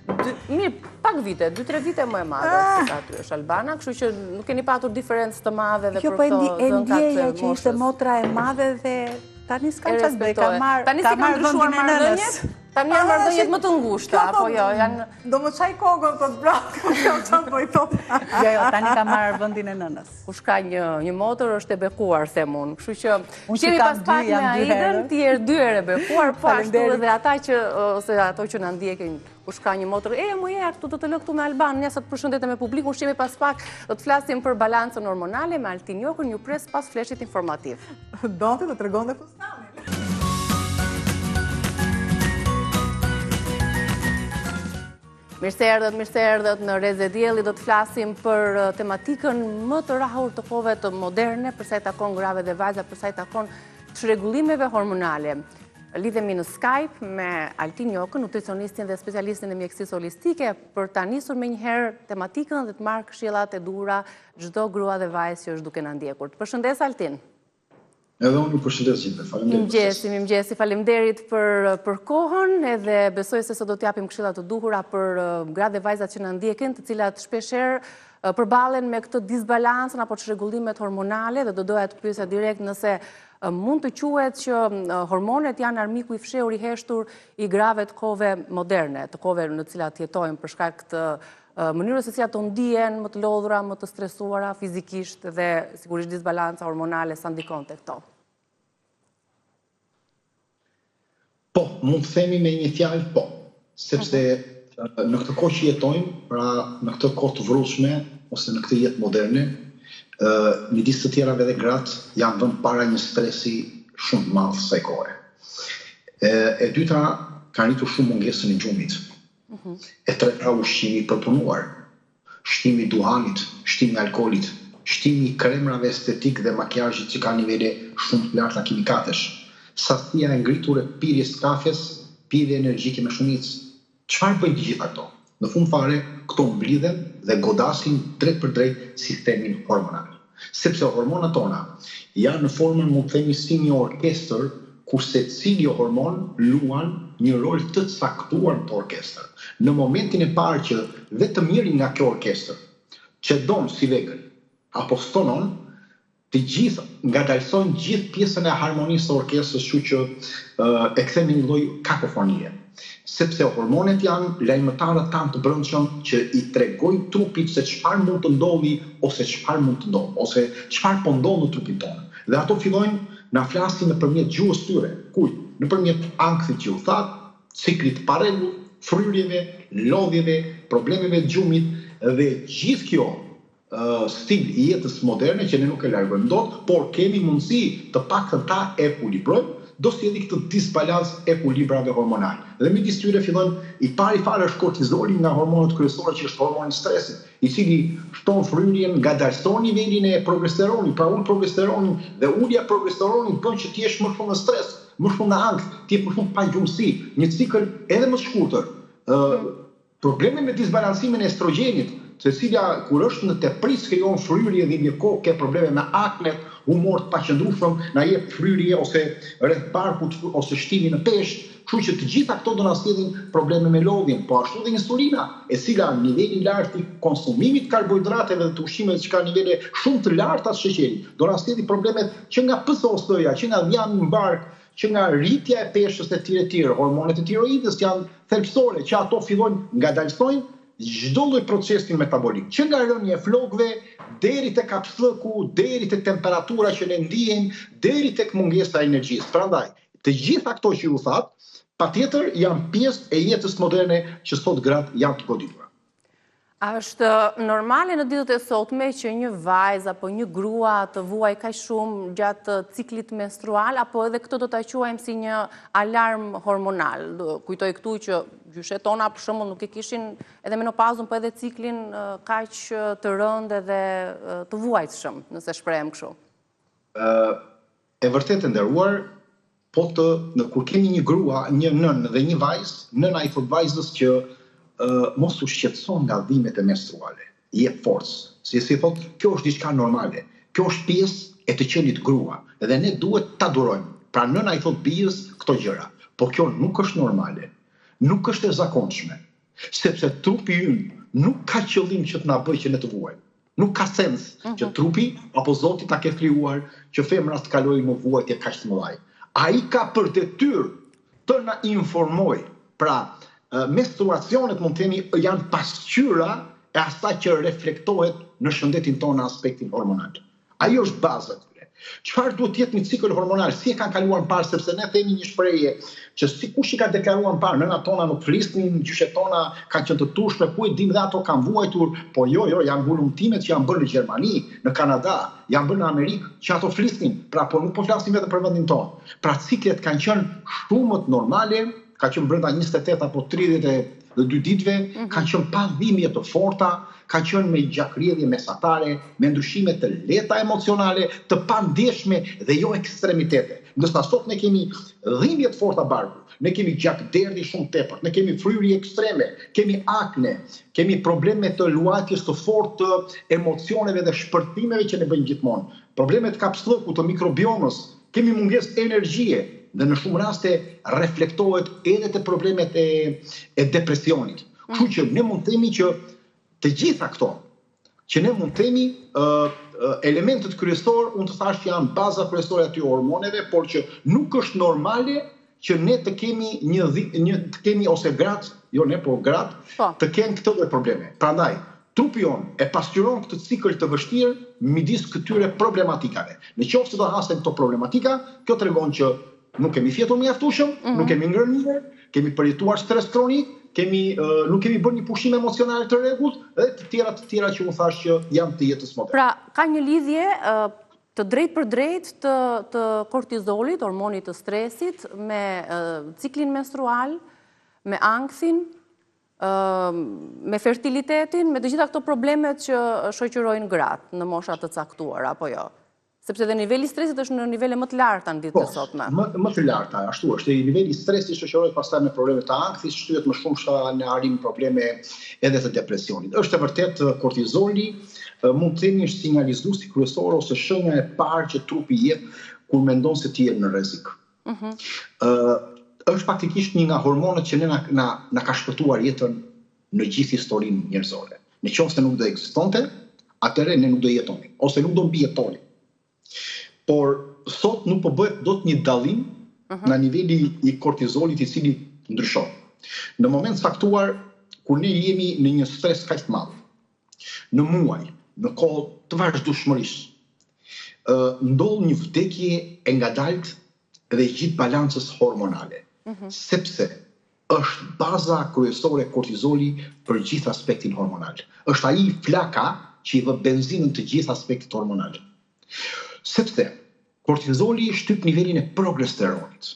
Mirë, pak vite, 2-3 vite më e madhe se sa aty është Albana, kështu që nuk keni patur diferencë të madhe dhe për këto dhënkat të moshës. Jo, po e ndjeja që ishte motra e madhe dhe tani s'kam çfarë bëj, ka marrë vendin e nënës. Tani janë marrëdhëniet më të ngushta, apo jo, janë... Do më çaj kokën të brakë, çfarë bëj tot. Jo, tani ka marrë vendin e nënës. Kush ka një motër është e bekuar, them unë. Kështu që qemi pas pak me Aidën, ti je 2 herë e bekuar, po ashtu edhe ata që ose ato që na ndjekin. Kush ka një motër, më je këtu do të lë këtu me Alban, ne sa të përshëndetem me publikun, qemi pas pak do të flasim për balancën hormonale me Altin Jokën, ju pres pas fleshit informativ. Donte të tregonte fustanin. Mirë se erdhët në Reze Dielli, do të flasim për tematikën më të rahur të kohëve të moderne, përsa i takon grave dhe vajza, përsa i takon çrregullimeve hormonale. Lidhemi në Skype me Altin Jokën, nutricionistin dhe specialistin e mjekësisë holistike, për ta nisur me njëherë tematikën dhe të marrë këshillat e duhura çdo grua dhe vajzë që është duke na ndjekur. Të përshëndes Altin. Edhe unë ju përshëndes gjithë, faleminderit. Mirëmëngjesi, faleminderit për kohën, edhe besoj se sot do t'japim këshillat të duhura për gratë dhe vajzat që na ndjekin, të cilat shpeshherë përballen me këtë disbalancën apo çrregullimet hormonale, dhe do doja të pyesja direkt nëse mund të quhet që hormonet janë armiku i fshehur i heshtur i grave të kohëve moderne, të kohëve në të cilat jetojmë për shkak të mënyrës se si ato ndihen, më të lodhura, më të stresuara fizikisht dhe sigurisht disbalanca hormonale sa ndikon te këto. Po, mund të themi me një fjalë po, sepse në këtë kohë që jetojmë, pra në këtë kohë të vrullshme ose në këtë jetë moderne, midis të tjerave dhe gratë janë vënë para një stresi shumë të madh kësaj kohe. E dyta, ka rritur shumë mungesën e gjumit. E treta, ushqimi i përpunuar, shtimi i duhanit, shtimi i alkoolit, shtimi i kremrave estetik dhe makiazhit që ka nivele shumë të larta kimikatesh, sasia e ngritur e pirjes kafes, pirje energjike me shumicë. Çfarë bëjnë të gjitha këto? Në fund fare, këto mblidhen dhe godasin drejt për drejt sistemin hormonal. Sepse hormonat tona janë në formën, mund të themi, si një orkestër, kurse cili hormon luan një rol të caktuar në të orkestër. Në momentin e parë që vetëm njëri nga kjo orkestër, që donë si vegën, apo stonon, të gjithë ngadalsojnë gjithë pjesën e harmonisë të orkestrës, kështu që e kthejmë një lloj kakofonie. Sepse hormonet janë lajmëtarët tanë të brendshëm që i tregojnë trupit se çfarë mund të ndodhi ose çfarë mund të ndodhë, ose çfarë po ndodh në trupin tonë. Dhe ato fillojnë na flasin nëpërmjet gjuhës tyre, kujt? Nëpërmjet ankthit që u that, ciklit të parregull, fryrjeve, lodhjeve, problemeve të gjumit, dhe gjithë kjo stil i jetës moderne që ne nuk e largojmë dot, por kemi mundësi të paktën ta ekuilibrojmë, do sjellë këtë disbalancë ekuilibrave hormonal. Dhe midis tyre fillojnë i pari fare është kortizoli nga hormonët kryesorë që është hormoni i stresit, i cili shton fryrjen, ngadalson nivelin e progesteronit, pra ull progesteronin dhe ulja e progesteronit bën që ti jesh më shumë në stres, më shumë në ankth, ti je më shumë pa gjumësi, një cikël edhe më shkurtër. Probleme me disbalancimin e estrogjenit, se cila kur është në tepris krijon fryrje dhe një kohë ke probleme me aknet, humor të paqëndrueshëm, na jep fryrje ose rreth barkut ose shtimi në peshë, kështu që të gjitha këto do na sjellin probleme me lodhjen, po ashtu dhe insulina, e cila niveli i lartë i konsumimit të karbohidrateve dhe të ushqimeve që ka nivele shumë të larta të sheqerit, do na sjellin problemet që nga PCOS-ja, që nga dhjami në bark, që nga rritja e peshës e tjere, hormonet e tiroidës janë thelbësore, që ato fillojnë ngadalsojnë çdo lloj procesi metabolik, që nga rënja e flokëve deri tek kapslëku, deri tek temperatura që ne ndiejmë, deri tek mungesa e energjisë. Prandaj, të gjitha këto që ju thatë, patjetër janë pjesë e jetës moderne që sot gratë janë të goditura. A është normale në ditët e sotme që një vajzë apo një grua të vuaj kaq shumë gjatë ciklit menstrual, apo edhe këtë do ta quajmë si një alarm hormonal? Kujtoj këtu që gjyshet tona për shembull nuk e kishin edhe menopazën, po edhe ciklin kaq të rëndë edhe të vuajtshëm, nëse shprehem kështu. E vërtetë nderuar, po kur kemi një grua, një nën dhe një vajzë, nëna i thot vajzës që mos u shqetëson nga dhimbjet e menstruale. Jep forcë. Si thot, kjo është diçka normale. Kjo është pjesë e të qenit grua dhe ne duhet ta durojmë. Pra nëna i thot bijës këto gjëra. Po kjo nuk është normale. Nuk është e zakonshme. Sepse trupi ynë nuk ka qëllim që të na bëjë që ne të vuajmë. Nuk ka sens që trupi apo Zoti ta ke krijuar që femra të kalojnë në vuajtje kaq të mëdha. Ai ka për detyrë të na informojë. Pra, menstruacionet mund të themi janë pasqyra e asaj që reflektohet në shëndetin tonë në aspektin hormonal. Ajo është baza këtyre. Çfarë duhet të jetë një cikël hormonal? Si e kanë kaluar në parë, sepse ne themi një shprehje që sikush i ka deklaruar në parë, nëna tona nuk flisnin, gjyshet tona kanë qenë të tushme, ku e dim dhe ato kanë vuajtur, po jo, janë bulumtimet që janë bërë në Gjermani, në Kanada, janë bërë në Amerikë, që ato flisnin, pra po nuk po flasim vetëm për vendin tonë. Pra ciklet kanë qenë shumë të normale, ka qenë brenda 28 apo 32 ditëve, kanë qenë pa dhimbje të forta, kanë qenë me gjakrjedhje mesatare, me ndryshime të lehta emocionale, të pandeshme dhe jo ekstremitete. Ndërsa sot ne kemi dhimbje të forta barku, ne kemi gjakderdhi shumë tepër, ne kemi fryrje ekstreme, kemi akne, kemi probleme të luajtjes të fortë të emocioneve dhe shpërthimeve që ne bëjmë gjithmonë, probleme të kapslëkut, të mikrobiomës, kemi mungesë energjie, dhe në shumë raste reflektohet edhe të problemet e depresionit. Kështu që ne mund të themi që të gjitha këto, që ne mund të themi elementet kryesor, unë të thash që janë baza kryesore aty hormoneve, por që nuk është normale që ne të kemi ose gratë, jo ne, por gratë, të kenë këto dhe probleme. Prandaj, trupi jonë e pasqyron këtë cikël të vështirë midis këtyre problematikave. Në qoftë se do hasen këto problematika, kjo tregon që nuk kemi fjetur mjaftueshëm, nuk kemi ngrënë mirë, kemi përjetuar stres kronik, nuk kemi bërë një pushim emocional të rregullt dhe të tjera që u thash që janë të jetës moderne. Pra, ka një lidhje të drejtë për drejtë të kortizolit, hormonit të stresit, me ciklin menstrual, me anksin, me fertilitetin, me të gjitha këto problemet që shoqërojnë gratë në mosha të caktuar, apo jo? Sepse dhe niveli stresit është në nivele më të larta në ditët e sotme. Më të larta, ashtu është. Niveli stresit shoqërohet pastaj me probleme të ankthis, shtyhet më shumë në arrim probleme edhe të depresionit. Është e vërtet kortizoli mund të themi është sinjalizuesi kryesor ose shenja e parë që trupi jep kur mendon se ti je në rrezik. Është faktikisht një nga hormonët që na ka shpëtuar jetën në gjithë historinë njerëzore. Nëse nuk do ekzistonte, atëherë ne nuk do jetonim, ose nuk do mbijetonim. Por sot nuk po bëhet dot një dallim në niveli i kortizolit i cili ndryshon. Në moment saktuar, kur ne jemi në një stres kaq të madh, në muaj, në kohë të vazhdueshmërisë, ndodh një vdekje e ngadalt dhe gjithë balancës hormonale. Sepse është baza kryesore kortizoli për gjithë aspektin hormonal. Është ai flaka që i vë benzinën të gjithë aspektit hormonal. Sepse kortizoli shtyp nivelin e progesteronit.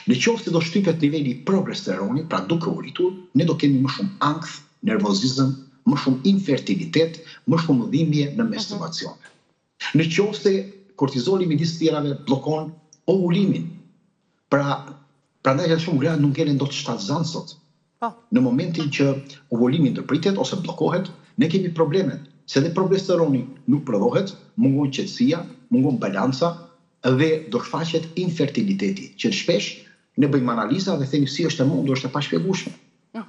Në qoftë se do shtypet niveli i progesteronit, pra duke u rritur, ne do kemi më shumë ankth, nervozizëm, më shumë infertilitet, më shumë dhimbje në menstruacion. Në qoftë se kortizoli midis tjerave bllokon ovulimin. Prandaj shumë gra nuk ngelen dot shtatzan sot. Në momentin që ovulimi ndërpritet ose bllokohet, ne kemi probleme. Se dhe progesteroni nuk prodhohet, mungon qetësia, mungon balanca dhe do shfaqet infertiliteti, që shpesh ne bëjmë analiza dhe themi si është e mundur, është e pashpjegueshme.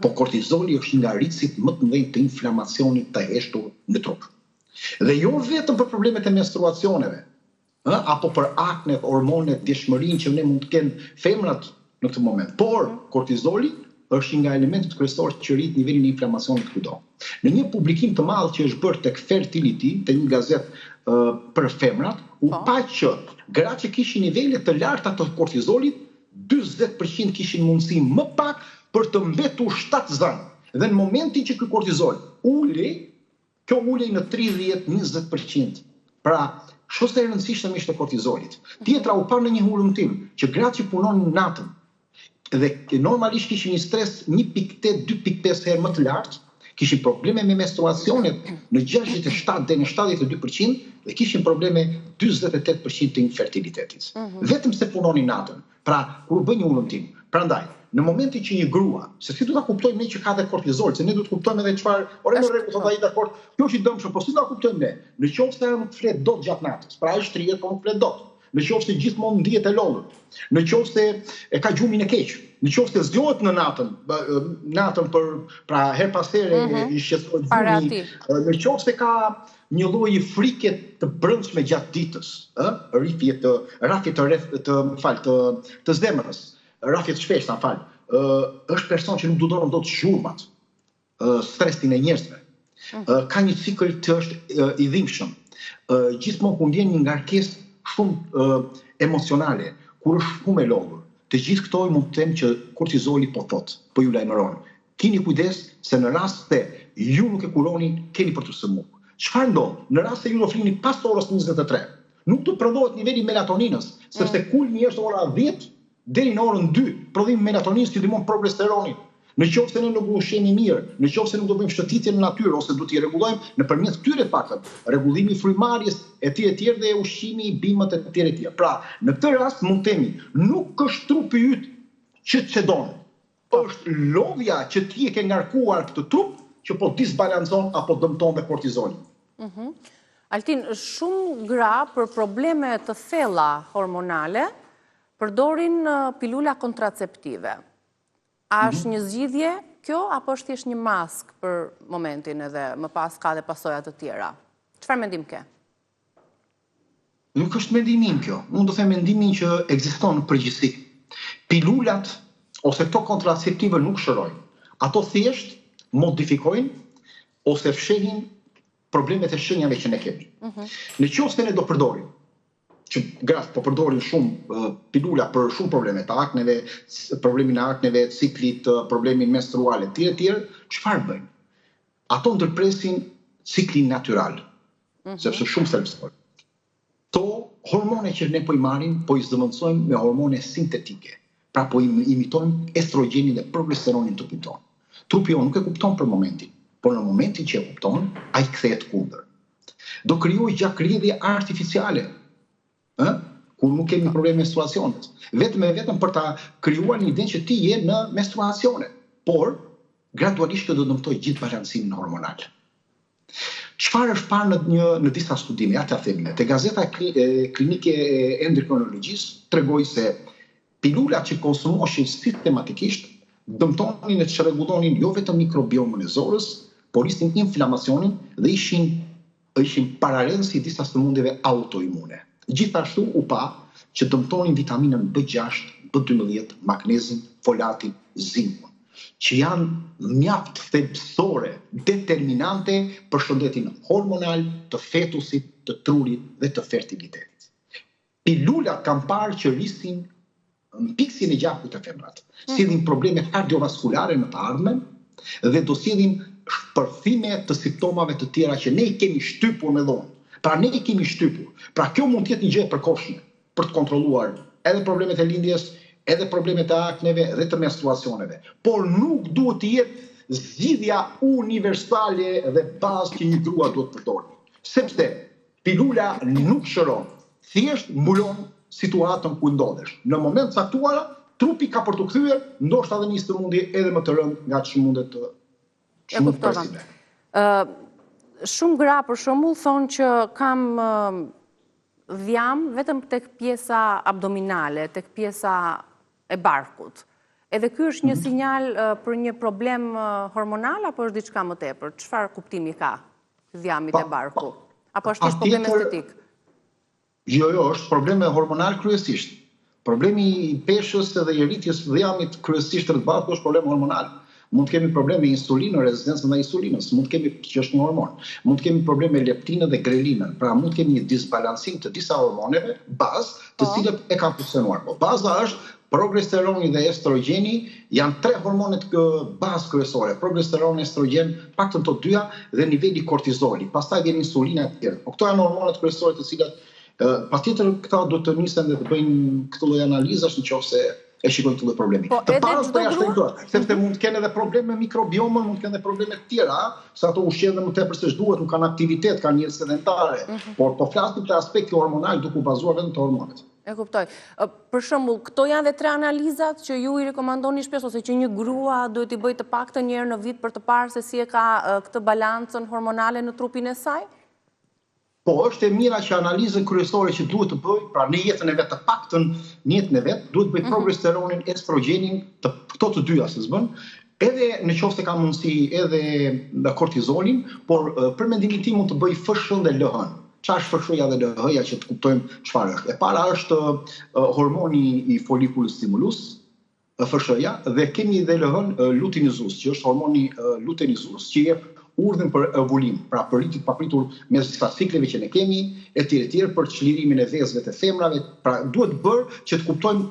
Po kortizoli është nga rritësit më të mëdhenj të inflamacionit të heshtur në trup. Dhe jo vetëm për problemet e menstruacioneve, apo për akne, hormonet, djeshmërinë që ne mund të kenë femrat në këtë moment. Por kortizoli është një nga elementet kryesorë që rrit nivelin e inflamacionit kudo. Në një publikim të madh që është bërë tek Fertility, te një gazetë për femrat, u pa që gratë që kishin nivele të larta të kortizolit, 40% kishin mundësi më pak për të mbetur shtatzan. Dhe në momentin që ky kortizol ulej, kjo ulej në 30-20%. Pra, shose e rëndësishme ishte kortizolit. Tjetra u pa në një hulumtim që gratë që punonin natën dhe normalisht kishin një stres 1.8-2.5 herë më të lartë, kishin probleme me menstruacionet në 67 dhe në 72% dhe kishin probleme 48% të infertilitetit. Vetëm se punonin natën. Pra, kur bën një hulumtim. Prandaj, në momentin që një grua, se si do ta kuptojmë ne që ka dhe kortizol, se ne do të kuptojmë edhe çfarë, ore në rregull, thotë ai dakord, kjo është i dëmshëm, po si do ta kuptojmë ne? Në qoftë se nuk flet dot gjatë natës, pra ai shtrihet, po nuk flet dot. Në qoftë se gjithmonë ndihet e lodhur, në qoftë se e ka gjumin e keq, në qoftë se zgjohet në natën për pra her pas here i shqetësohet gjumi, në qoftë se ka një lloj frike të brendshme gjatë ditës, rrifje të zemrës, rrafje të shpeshta, është person që nuk dudoron dot zhurmat, stresin e njerëzve. Ka një cikël të është i dhimbshëm. Gjithmonë ku ndjen një ngarkesë shumë emocionale, kur është shumë e lodhur. Të gjithë këto mund të them që kortizoli po thotë, po ju lajmëron. Keni kujdes se në rast se ju nuk e kuroni, keni për të sëmur. Çfarë ndodh? Në rast se ju do flini pas orës 23, nuk do prodhohet niveli melatoninës, sepse kulmi është ora 10 deri në orën 2, prodhimi melatoninës që ndihmon progesteronin. Në qoftë se ne nuk ushqemi mirë, në qoftë se nuk do bëjmë shëtitje në natyrë ose do t'i rregullojmë nëpërmjet këtyre fakteve, rregullimi i frymarrjes etj dhe ushqimi i bimët etj. Pra, në këtë rast mund të themi, nuk është trupi yt që çedon. Është lodhja që ti e ke ngarkuar këtë trup që po disbalancon apo dëmton me kortizolin. Altin, shumë gra për probleme të thella hormonale përdorin pilula kontraceptive. A është një zgjidhje kjo, apo është thjesht një mask për momentin edhe më pas ka dhe pasoja të tjera? Çfarë mendim ke? Nuk është mendimin kjo. Unë do them mendimin që ekziston në përgjithësi. Pilulat ose këto kontraceptive nuk shërojnë. Ato thjesht modifikojnë ose fshehin problemet e shenjave që ne kemi. Në qoftë se ne do përdorim që gratë po përdorin shumë pilula për shumë probleme të akneve, problemin e akneve, ciklit, problemin menstrual etj, çfarë bëjnë? Ato ndërpresin ciklin natyral, sepse shumë thelbësor. To hormone që ne po i marrim, po i zëvendësojmë me hormone sintetike. Pra po imitojmë estrogjenin dhe progesteronin të trupit tonë. Trupi jonë nuk e kupton për momentin, por në momentin që e kupton, ai kthehet kundër. Do krijojë gjakridhje artificiale. Kur nuk kemi probleme menstruacionet. Vetëm për ta krijuar një ident që ti je në menstruacione. Por, gradualisht do dëmtoj gjithë balancimin hormonal. Çfarë është parë në disa studime, ja ta themi, te gazeta klinike e endokrinologjisë tregoi se pilulat që konsumoheshin sistematikisht dëmtonin e çrregullonin jo vetëm mikrobiomën e zorës, por ishin inflamacionin dhe ishin paralelësi disa sëmundjeve autoimune. Gjithashtu u pa që dëmtonin vitaminën B6, B12, magnezin, folatin, zinkun, që janë mjaft thelbësore, determinante për shëndetin hormonal të fetusit, të trurit dhe të fertilitetit. Pilulat kanë parë që rrisin piksin e gjakut të femrat, sjellin probleme kardiovaskulare në të ardhmen dhe do sjellin shpërthime të simptomave të tjera që ne i kemi shtypur me dhomë. Pra ne i kemi shtypur. Pra kjo mund të jetë një gjë e përkohshme për të kontrolluar edhe problemet e lindjes, edhe problemet e akneve dhe të menstruacioneve. Por nuk duhet të jetë zgjidhja universale dhe bazë që një grua duhet të përdorë. Sepse pilula nuk shëron, thjesht mbulon situatën ku ndodhesh. Në moment caktuar, trupi ka për të kthyer, ndoshta edhe një sëmundje edhe më të rëndë nga ç'mundet të ç'mund. Shumë gra për shembull thonë që kam dhjam vetëm tek pjesa abdominale, tek pjesa e barkut. Edhe ky është një sinjal për një problem hormonal apo është diçka më tepër? Çfarë kuptimi ka dhjamit e barku? Apo është thjesht problem estetik? Jo, është probleme hormonal kryesisht. Problemi i peshës edhe i rritjes dhjamit kryesisht të rrëtbarku është problem hormonal. Mund të kemi probleme me insulinë, rezistencën ndaj insulinës, mund të kemi që është një hormon. Mund të kemi probleme me leptinën dhe grelinën. Pra mund të kemi një disbalancim të disa hormoneve bazë, të cilët e kanë funksionuar. Po baza është progesteroni dhe estrogeni, janë 3 hormonet bazë kryesore. Progesteron, estrogen, paktën të dyja dhe niveli kortizoli. Pastaj vjen insulina e tjerë. Po këto janë hormonet kryesore të cilat patjetër këta do të nisen dhe të bëjnë këtë lloj analizash nëse e shikojnë këtë problemi. Të parës të jashtë këto, sepse mund të kenë edhe probleme me mikrobiomën, mund të kenë edhe probleme të tjera, se ato ushqen dhe më tepër se ç'duhet, nuk kanë aktivitet, kanë jetë sedentare. Por po flasim për aspekti hormonal duke u bazuar vetëm te hormonet. E kuptoj. Për shembull, këto janë dhe 3 analizat që ju i rekomandoni shpesh ose që një grua duhet i bëjë të paktën një herë në vit për të parë se si e ka këtë balancën hormonale në trupin e saj? Po, është e mira që analizën kryesore që duhet të bëj, pra në jetën e vet, të paktën në jetën e vet, duhet të bëj progesteronin, estrogenin, këto të dyja se s'bën, edhe në qoftë se ka mundësi edhe në kortizolin, por për mendimin tim mund të bëj FSH dhe LH. Çfarë është FSH-ja dhe LH-ja që të kuptojmë çfarë është. E para është hormoni i folliculus stimulus, FSH-ja, dhe kemi edhe LH-n luteinizus, që është hormoni luteinizus, që jep urdhën për ovulim, pra për rritje papritur mes disa cikleve që ne kemi, etj, për çlirimin e vezëve të femrave, pra duhet bërë që të kuptojmë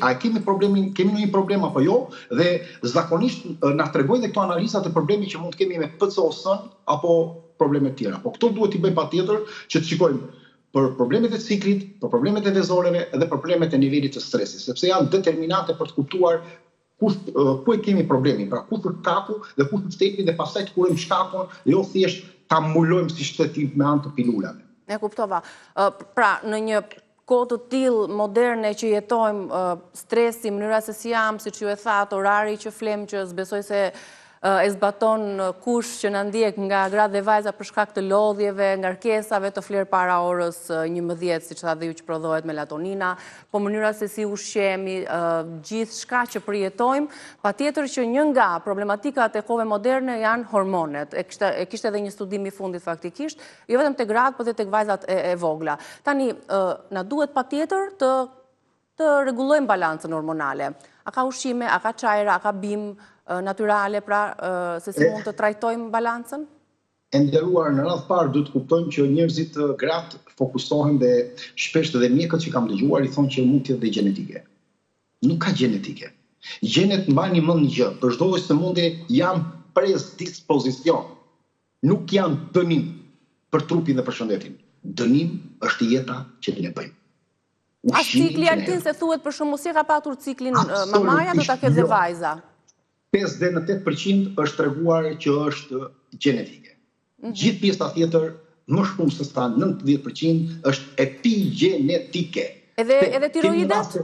a kemi ndonjë problem apo jo, dhe zakonisht na tregojnë dhe këto analizat të problemit që mund të kemi me PCOS-n apo probleme të tjera. Po këto duhet i bëjmë patjetër që të shikojmë për problemet e ciklit, për problemet e vezoreve dhe për problemet e nivelit të stresit, sepse janë determinante për të kuptuar ku e kemi problemin, pra ku është shkaku dhe ku është shteti dhe pastaj të kurojmë shkakun, jo thjesht ta mbulojmë si shteti me anë të pilulave. E kuptova. Pra, në një kohë të tillë moderne që jetojmë, stresi, mënyra se si jam, siç ju e thatë, orari që flem që s'besoj se e zbaton kush që na ndjek nga gratë dhe vajza për shkak të lodhjeve, ngarkesave të flerë para orës 11, siç tha dhe ju që prodhohet melatonina, po mënyra se si ushqemi, gjithçka që përjetojmë, patjetër që një nga problematikat e kohëve moderne janë hormonet. E kishte edhe një studim i fundit faktikisht, jo vetëm tek gratë, por edhe tek vajzat e vogla. Tani na duhet patjetër të rregullojmë balancën hormonale. A ka ushqime, a ka çajra, a ka bim natyrale, pra se si mund të trajtojmë balancën? E nderuar, në radhë parë duhet të kuptojmë që njerëzit gratë fokusohen dhe shpesh edhe mjekët që kam dëgjuar i thonë që mund të jetë dhe gjenetike. Nuk ka gjenetike. Gjenet mbani mend një gjë, për çdo lloj sëmundje janë predispozicion. Nuk janë dënim për trupin dhe për shëndetin. Dënim është jeta që ne bëjmë. A cikli Altin se thuhet për shembull si ka patur ciklin mamaja do ta ketë dhe vajza? 5 deri në 8% është treguar që është gjenetike. Gjithë pjesa tjetër, më shumë se sa 90% është epigjenetike. Edhe tiroidet?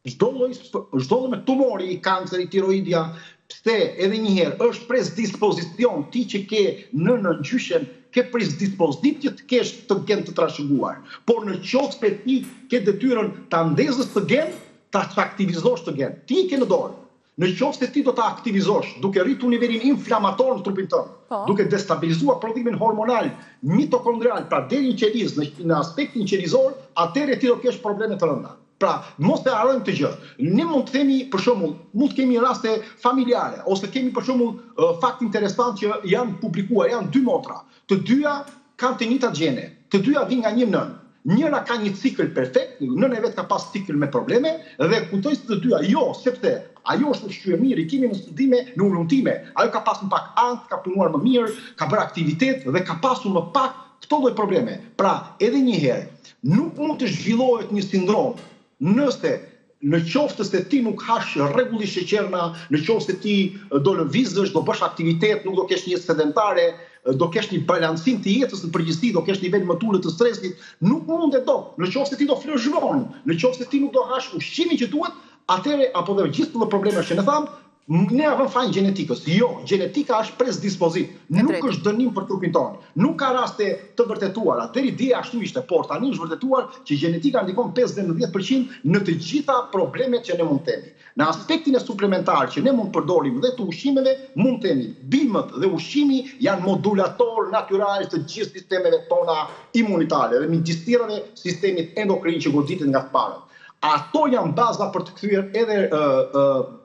Çdo lloj me tumori i kanceri, tiroidja, pse edhe një herë është predispozicion ti që ke në gjyshen ke predispozit që të kesh të gen të trashëguar. Por në qoftë se ti ke detyrën ta ndezësh të gen, ta aktivizosh të gen. Ti ke në dorë. Në qoftë se ti do ta aktivizosh duke rritur nivelin inflamator në trupin tënd, duke destabilizuar prodhimin hormonal mitokondrial, pra deri në qeliz, në aspektin qelizor, atëherë ti do kesh probleme të rënda. Pra, mos e harrojmë këtë gjë. Ne mund të themi, për shembull, mund të kemi raste familjare, ose kemi për shembull fakt interesant që janë publikuar, janë 2 motra. Të dyja kanë të njëjtat gjene. Të dyja vijnë nga një nën. Njëra ka një cikël perfekt, nëna e vet ka pas cikël me probleme dhe kujtoj se të dyja jo, sepse ajo është ushqyer mirë, i kemi në studime, në ulëntime. Ajo ka pasur më pak ankth, ka punuar më mirë, ka bërë aktivitet dhe ka pasur më pak këto lloj probleme. Pra, edhe një herë, nuk mund të zhvillohet një sindrom nëse në qoftë se ti nuk hash rregullisht sheqerna, në qoftë se ti do lëvizësh, do bësh aktivitet, nuk do kesh një jetë sedentare, do kesh një balancim të jetës në përgjithësi, do kesh nivel më të ulët të stresit, nuk mund e do. Në qoftë se ti do flozhon, në qoftë se ti nuk do hash ushqimin që duhet, atëherë apo dhe gjithë këto probleme që ne tham, Ne avëm fajin gjenetikës. Jo, gjenetika është presdispozit. Nuk është dënim për trupin tonë. Nuk ka raste të vërtetuara. Deri dia ashtu ishte, por tani është vërtetuar që gjenetika ndikon 5-10% në të gjitha problemet që ne mund të kemi. Në aspektin e suplementar që ne mund të përdorim dhe të ushqimeve, mund të kemi bimët dhe ushqimi janë modulator natyral të gjithë sistemeve tona imunitare dhe midistirave sistemit endokrin që goditet nga parët. Ato janë baza për të kthyer edhe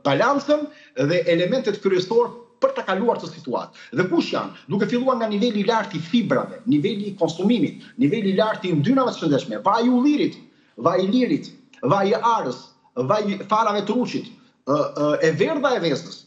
balancën dhe elementet kryesor për të kaluar të situatë. Dhe kush janë? Duke filluar nga niveli i lartë i fibrave, niveli i konsumimit, niveli i lartë i yndynave të shëndetshme, vaji i ullirit, vaji i lirit, vaji i arës, vaji farave të ruçit, e verdha e vezës,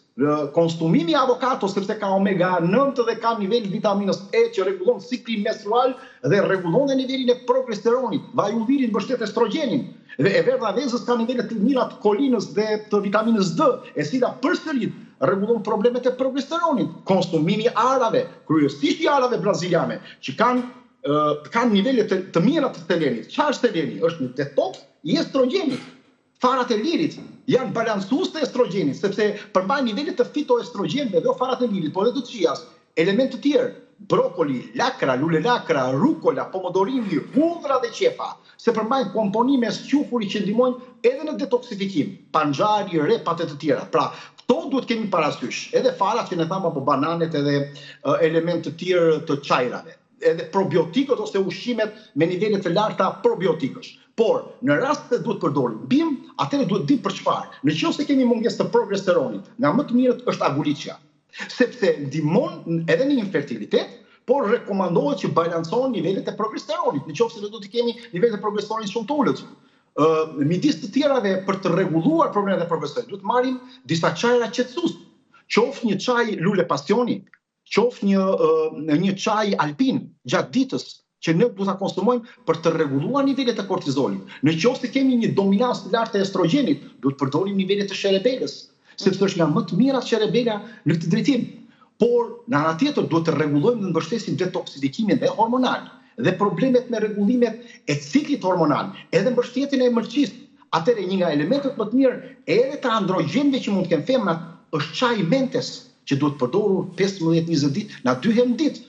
konsumimi i avokato sepse ka omega 9 dhe ka nivel vitaminës E që rregullon ciklin menstrual dhe rregullon dhe nivelin e progesteronit, vaji i ullirit mbështet estrogenin. Dhe e verdha e vezës ka nivelet të mira të kolinës dhe të vitaminës D, e cila përsërit rregullon problemet e progesteronit. Konsumimi i arave, kryesisht i arave braziliane, që kanë nivele të mira të selenit. Çfarë është seleni? Është një detoks i estrogenit. Farat e lirit janë balancues të estrogenit, sepse përmbajnë nivelet të fitoestrogenëve dhe farat e lirit, por edhe të qias, elementë të tjerë, brokoli, lakra, lule lakra, rukola, pomodorini, hudhra dhe qefa, se përmbajnë komponime squfuri që ndihmojnë edhe në detoksifikim, panxhari, repat e të tjera. Pra, këto duhet kemi parasysh, edhe farat që ne thamë apo bananet edhe elementë të tjerë të çajrave, edhe probiotikët ose ushqimet me nivele të larta probiotikësh. Por, në rast se duhet përdorim bim, atëherë duhet dim për çfarë. Nëse kemi mungesë të progesteronit, nga më të mirët është aguliçja, sepse ndihmon edhe në infertilitet, por rekomandohet që balancon nivelet e progesteronit, nëse ne do të kemi nivelet e progesteronit shumë të ulët. Midis të tjerave për të rregulluar problemet e progesteronit, duhet marrim disa çajra qetësues. Qoftë një çaj lule pasioni, qoftë një çaj alpin gjatë ditës, që ne duhet ta konsumojmë për të rregulluar nivelet e kortizolit. Nëse kemi një dominancë të lartë të estrogenit, duhet përdorim nivelet të sherebelës, sepse është nga më të mirat sherebela në këtë drejtim. Por në anë tjetër duhet të rregullojmë dhe mbështesim detoksifikimin dhe hormonal dhe problemet me rregullimet e ciklit hormonal, edhe mbështetjen e mërqisë. Atëherë një nga elementet më të mirë edhe të androgjenëve që mund të kenë femrat është çaji mentes, që duhet përdorur 15-20 ditë na 2 herë në ditë.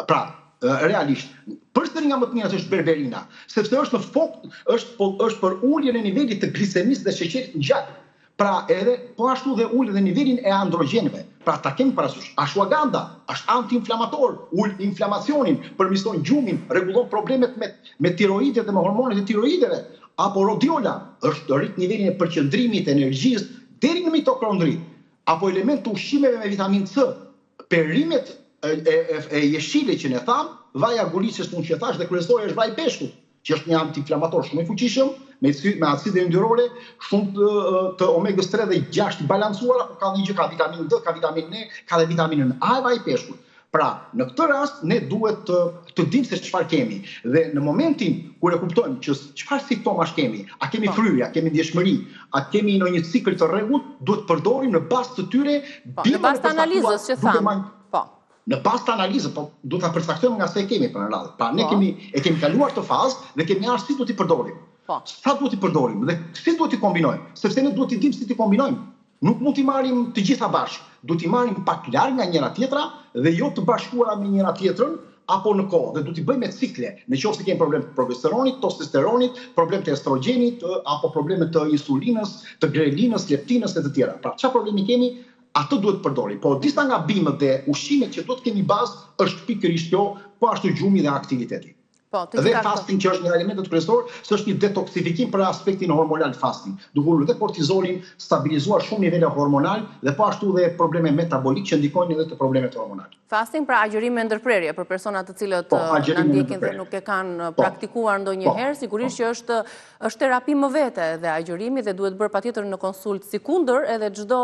Pra, realisht, përsëri nga më të mirat është berberina, sepse është në fok, është për uljen e nivelit të glisemisë dhe sheqerit në gjak. Pra edhe po ashtu dhe ul dhe nivelin e androgjenëve. Pra ta kemi parasysh. Ashwagandha është antiinflamator, ul inflamacionin, përmirëson gjumin, rregullon problemet me tiroidet dhe me hormonet e tiroideve. Apo rhodiola është rrit nivelin e përqendrimit të energjisë deri në mitokondri. Apo element të ushqimeve me vitaminë C, perimet e jeshile që ne tham, vaji aguliçës mund që thash dhe kryesori është vaji peshkut, që është një antiinflamator shumë i fuqishëm, me acide yndyrore, shumë të omegës 3 dhe 6 balancuara, por ka një gjë, ka vitaminë D, ka vitaminë E, ka dhe vitaminën A e vaji peshkut. Pra, në këtë rast ne duhet të dimë se çfarë kemi dhe në momentin kur e kuptojmë që çfarë simptomash kemi, a kemi fryrje, a kemi ndjeshmëri, a kemi ndonjë cikël të rregullt, duhet përdorim në bazë të tyre në bazë të analizës që thamë. Në bazë të analizës, po duhet ta përcaktojmë nga sa e kemi për në radhë. Pra ne kemi kaluar këtë fazë dhe kemi arë si duhet i përdorim. Sa duhet i përdorim dhe si duhet i kombinojmë, sepse ne duhet i dimë si t'i kombinojmë. Nuk mund t'i marrim të gjitha bashkë, duhet t'i marrim pak larg nga njëra tjetra dhe jo të bashkuara me njëra tjetrën apo në kohë, dhe duhet t'i bëjmë me cikle. Nëse kemi problem të progesteronit, testosteronit, problem të estrogenit apo probleme të insulinës, të grelinës, leptinës e të tjera. Pra çfarë problemi kemi, ato duhet përdorim. Po disa nga bimët dhe ushqimet që duhet kemi bazë është pikërisht kjo, po ashtu gjumi dhe aktiviteti. Dhe fasting që është një element kryesor, se është një detoksifikim për aspektin hormonal fasting, duke ulur dhe kortizolin, stabilizuar shumë nivele hormonal dhe po ashtu dhe probleme metabolik që ndikojnë edhe të problemet hormonal. Fasting pra agjërim me ndërprerje për personat të cilët na ndjekin dhe nuk e kanë praktikuar ndonjëherë, sigurisht që është terapi më vete dhe agjërimi dhe duhet bërë patjetër në konsult sikundër edhe çdo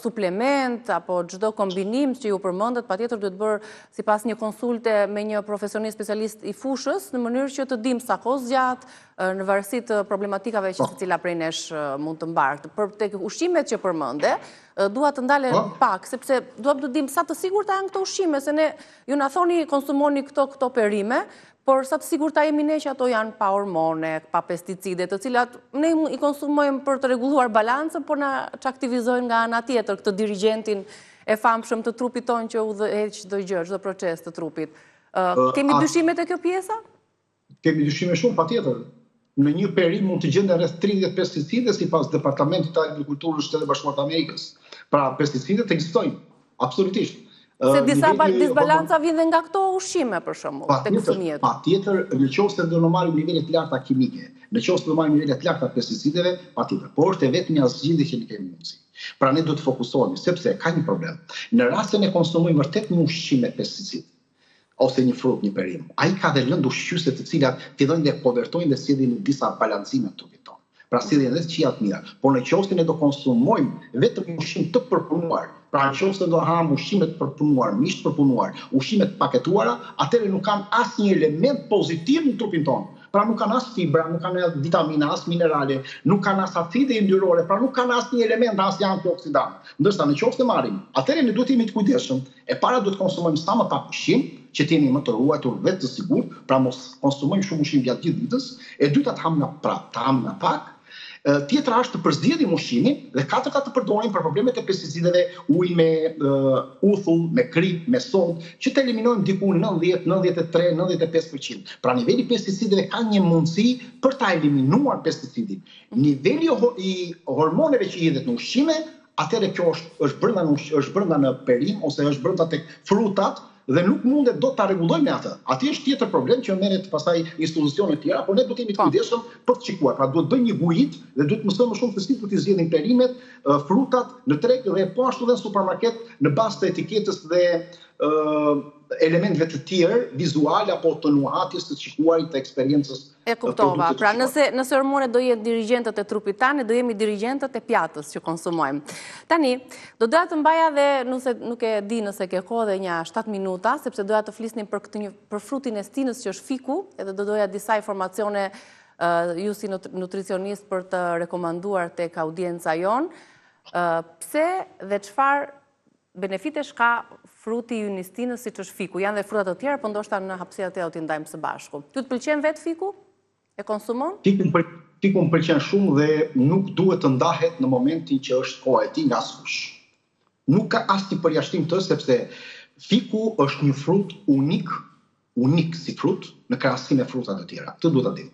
suplement apo çdo kombinim që ju përmendet patjetër duhet bërë sipas një konsulte me një profesionist specialist i fushës, në mënyrë që të dim sa kohë zgjat, në varësi të problematikave që secila prej nesh mund të mbartë. Për tek ushqimet që përmende, dua të ndale pak, sepse dua të dim sa të sigurta janë këto ushqime, se ne ju na thoni konsumoni këto perime, por sa të sigurta jemi ne që ato janë pa hormone, pa pesticide, të cilat ne i konsumojmë për të rregulluar balancën, por na çaktivizojnë nga ana tjetër këtë dirigentin e famshëm të trupit tonë që udhëheq çdo gjë, çdo proces të trupit. Kemi dyshime te kjo pjesa? Kemi dyshime shumë, patjetër. Në një perim mund të gjenden rreth 30 pesticide sipas Departamentit të Agrikulturës së Shtetit Bashkuar të Amerikës. Pra pesticidet ekzistojnë, absolutisht. Se disa disbalanca vjen nga këto ushqime për shembull, tek fëmijët. Patjetër, nëse do të marrim nivele të larta kimike, nëse do marrim nivele të larta pesticideve, patjetër. Por është vetëm një zgjidhje që ne kemi mundësi. Pra ne do të fokusohemi, sepse ka një problem. Në rastin e konsumojmë vërtet një ushqim me pesticid, ose një frut, një perim, ai ka dhe lëndë ushqyese të cilat fillojnë dhe konvertojnë dhe sjellin në disa balancime të trupit tonë. Pra sjellin edhe qija të mira. Por nëse ne do konsumojmë vetëm një ushqim të përpunuar, pra nëse do ham ushqime të përpunuar, mish të përpunuar, ushqime të paketuara, atëherë nuk kanë asnjë element pozitiv në trupin tonë. Pra nuk kanë as fibra, nuk kanë vitamina, as minerale, nuk kanë as acide yndyrore, pra nuk kanë asnjë element, asnjë antioksidant. Ndërsa nëse marrim, atëherë ne duhet të jemi të kujdesshëm. E para duhet të konsumojmë sa më pak ushqim, që të jemi më të ruajtur vetë të sigurt, pra mos konsumojmë shumë ushqim gjatë gjithë ditës. E dyta të ham nga pak. Tjetra është të përzgjedhim ushqimin dhe katërta të përdorim për problemet e pesticideve, ujë me uthull, me krip, me sodë, që të eliminojmë diku 90, 93, 95%. Pra niveli i pesticideve ka një mundësi për ta eliminuar pesticidin. Niveli i hormoneve që hidhet në ushqime, atëherë kjo është brenda në perim ose është brenda tek frutat, dhe nuk mundet do ta rregullojmë atë. Aty është tjetër problem që merret pastaj institucione të tjera, por ne duhet të jemi të kujdesshëm për të shikuar. Pra duhet bëjmë një bujit dhe duhet të mësojmë më shumë se si duhet të zgjedhim perimet, frutat në treg dhe po ashtu edhe në supermarket në bazë të etiketës dhe elementeve të tjerë vizuale apo të nuhatjes të shikuarit të eksperiencës. E kuptova. Pra nëse hormonet do jenë dirigjentët e trupit tanë, do jemi dirigjentët e pjatës që konsumojmë. Tani, do doja të mbaja dhe nuk e di nëse ke kohë dhe një 7 minuta, sepse doja të flisnim për frutin e stinës që është fiku, edhe do doja disa informacione ju si nutricionist për të rekomanduar tek audienca jonë. Pse dhe çfarë benefitesh ka fruti i nistinës siç është fiku? Janë dhe fruta të tjera, por ndoshta në hapësirat e t'i ndajmë së bashku. Ty të pëlqen vetë fiku? E konsumon? Fiku më pëlqen shumë dhe nuk duhet të ndahet në momentin që është koha e tij nga askush. Nuk ka asnjë përjashtim të, sepse fiku është një frut unik si frut në krahasim me frutat e tjera. Këtë duhet ta dim.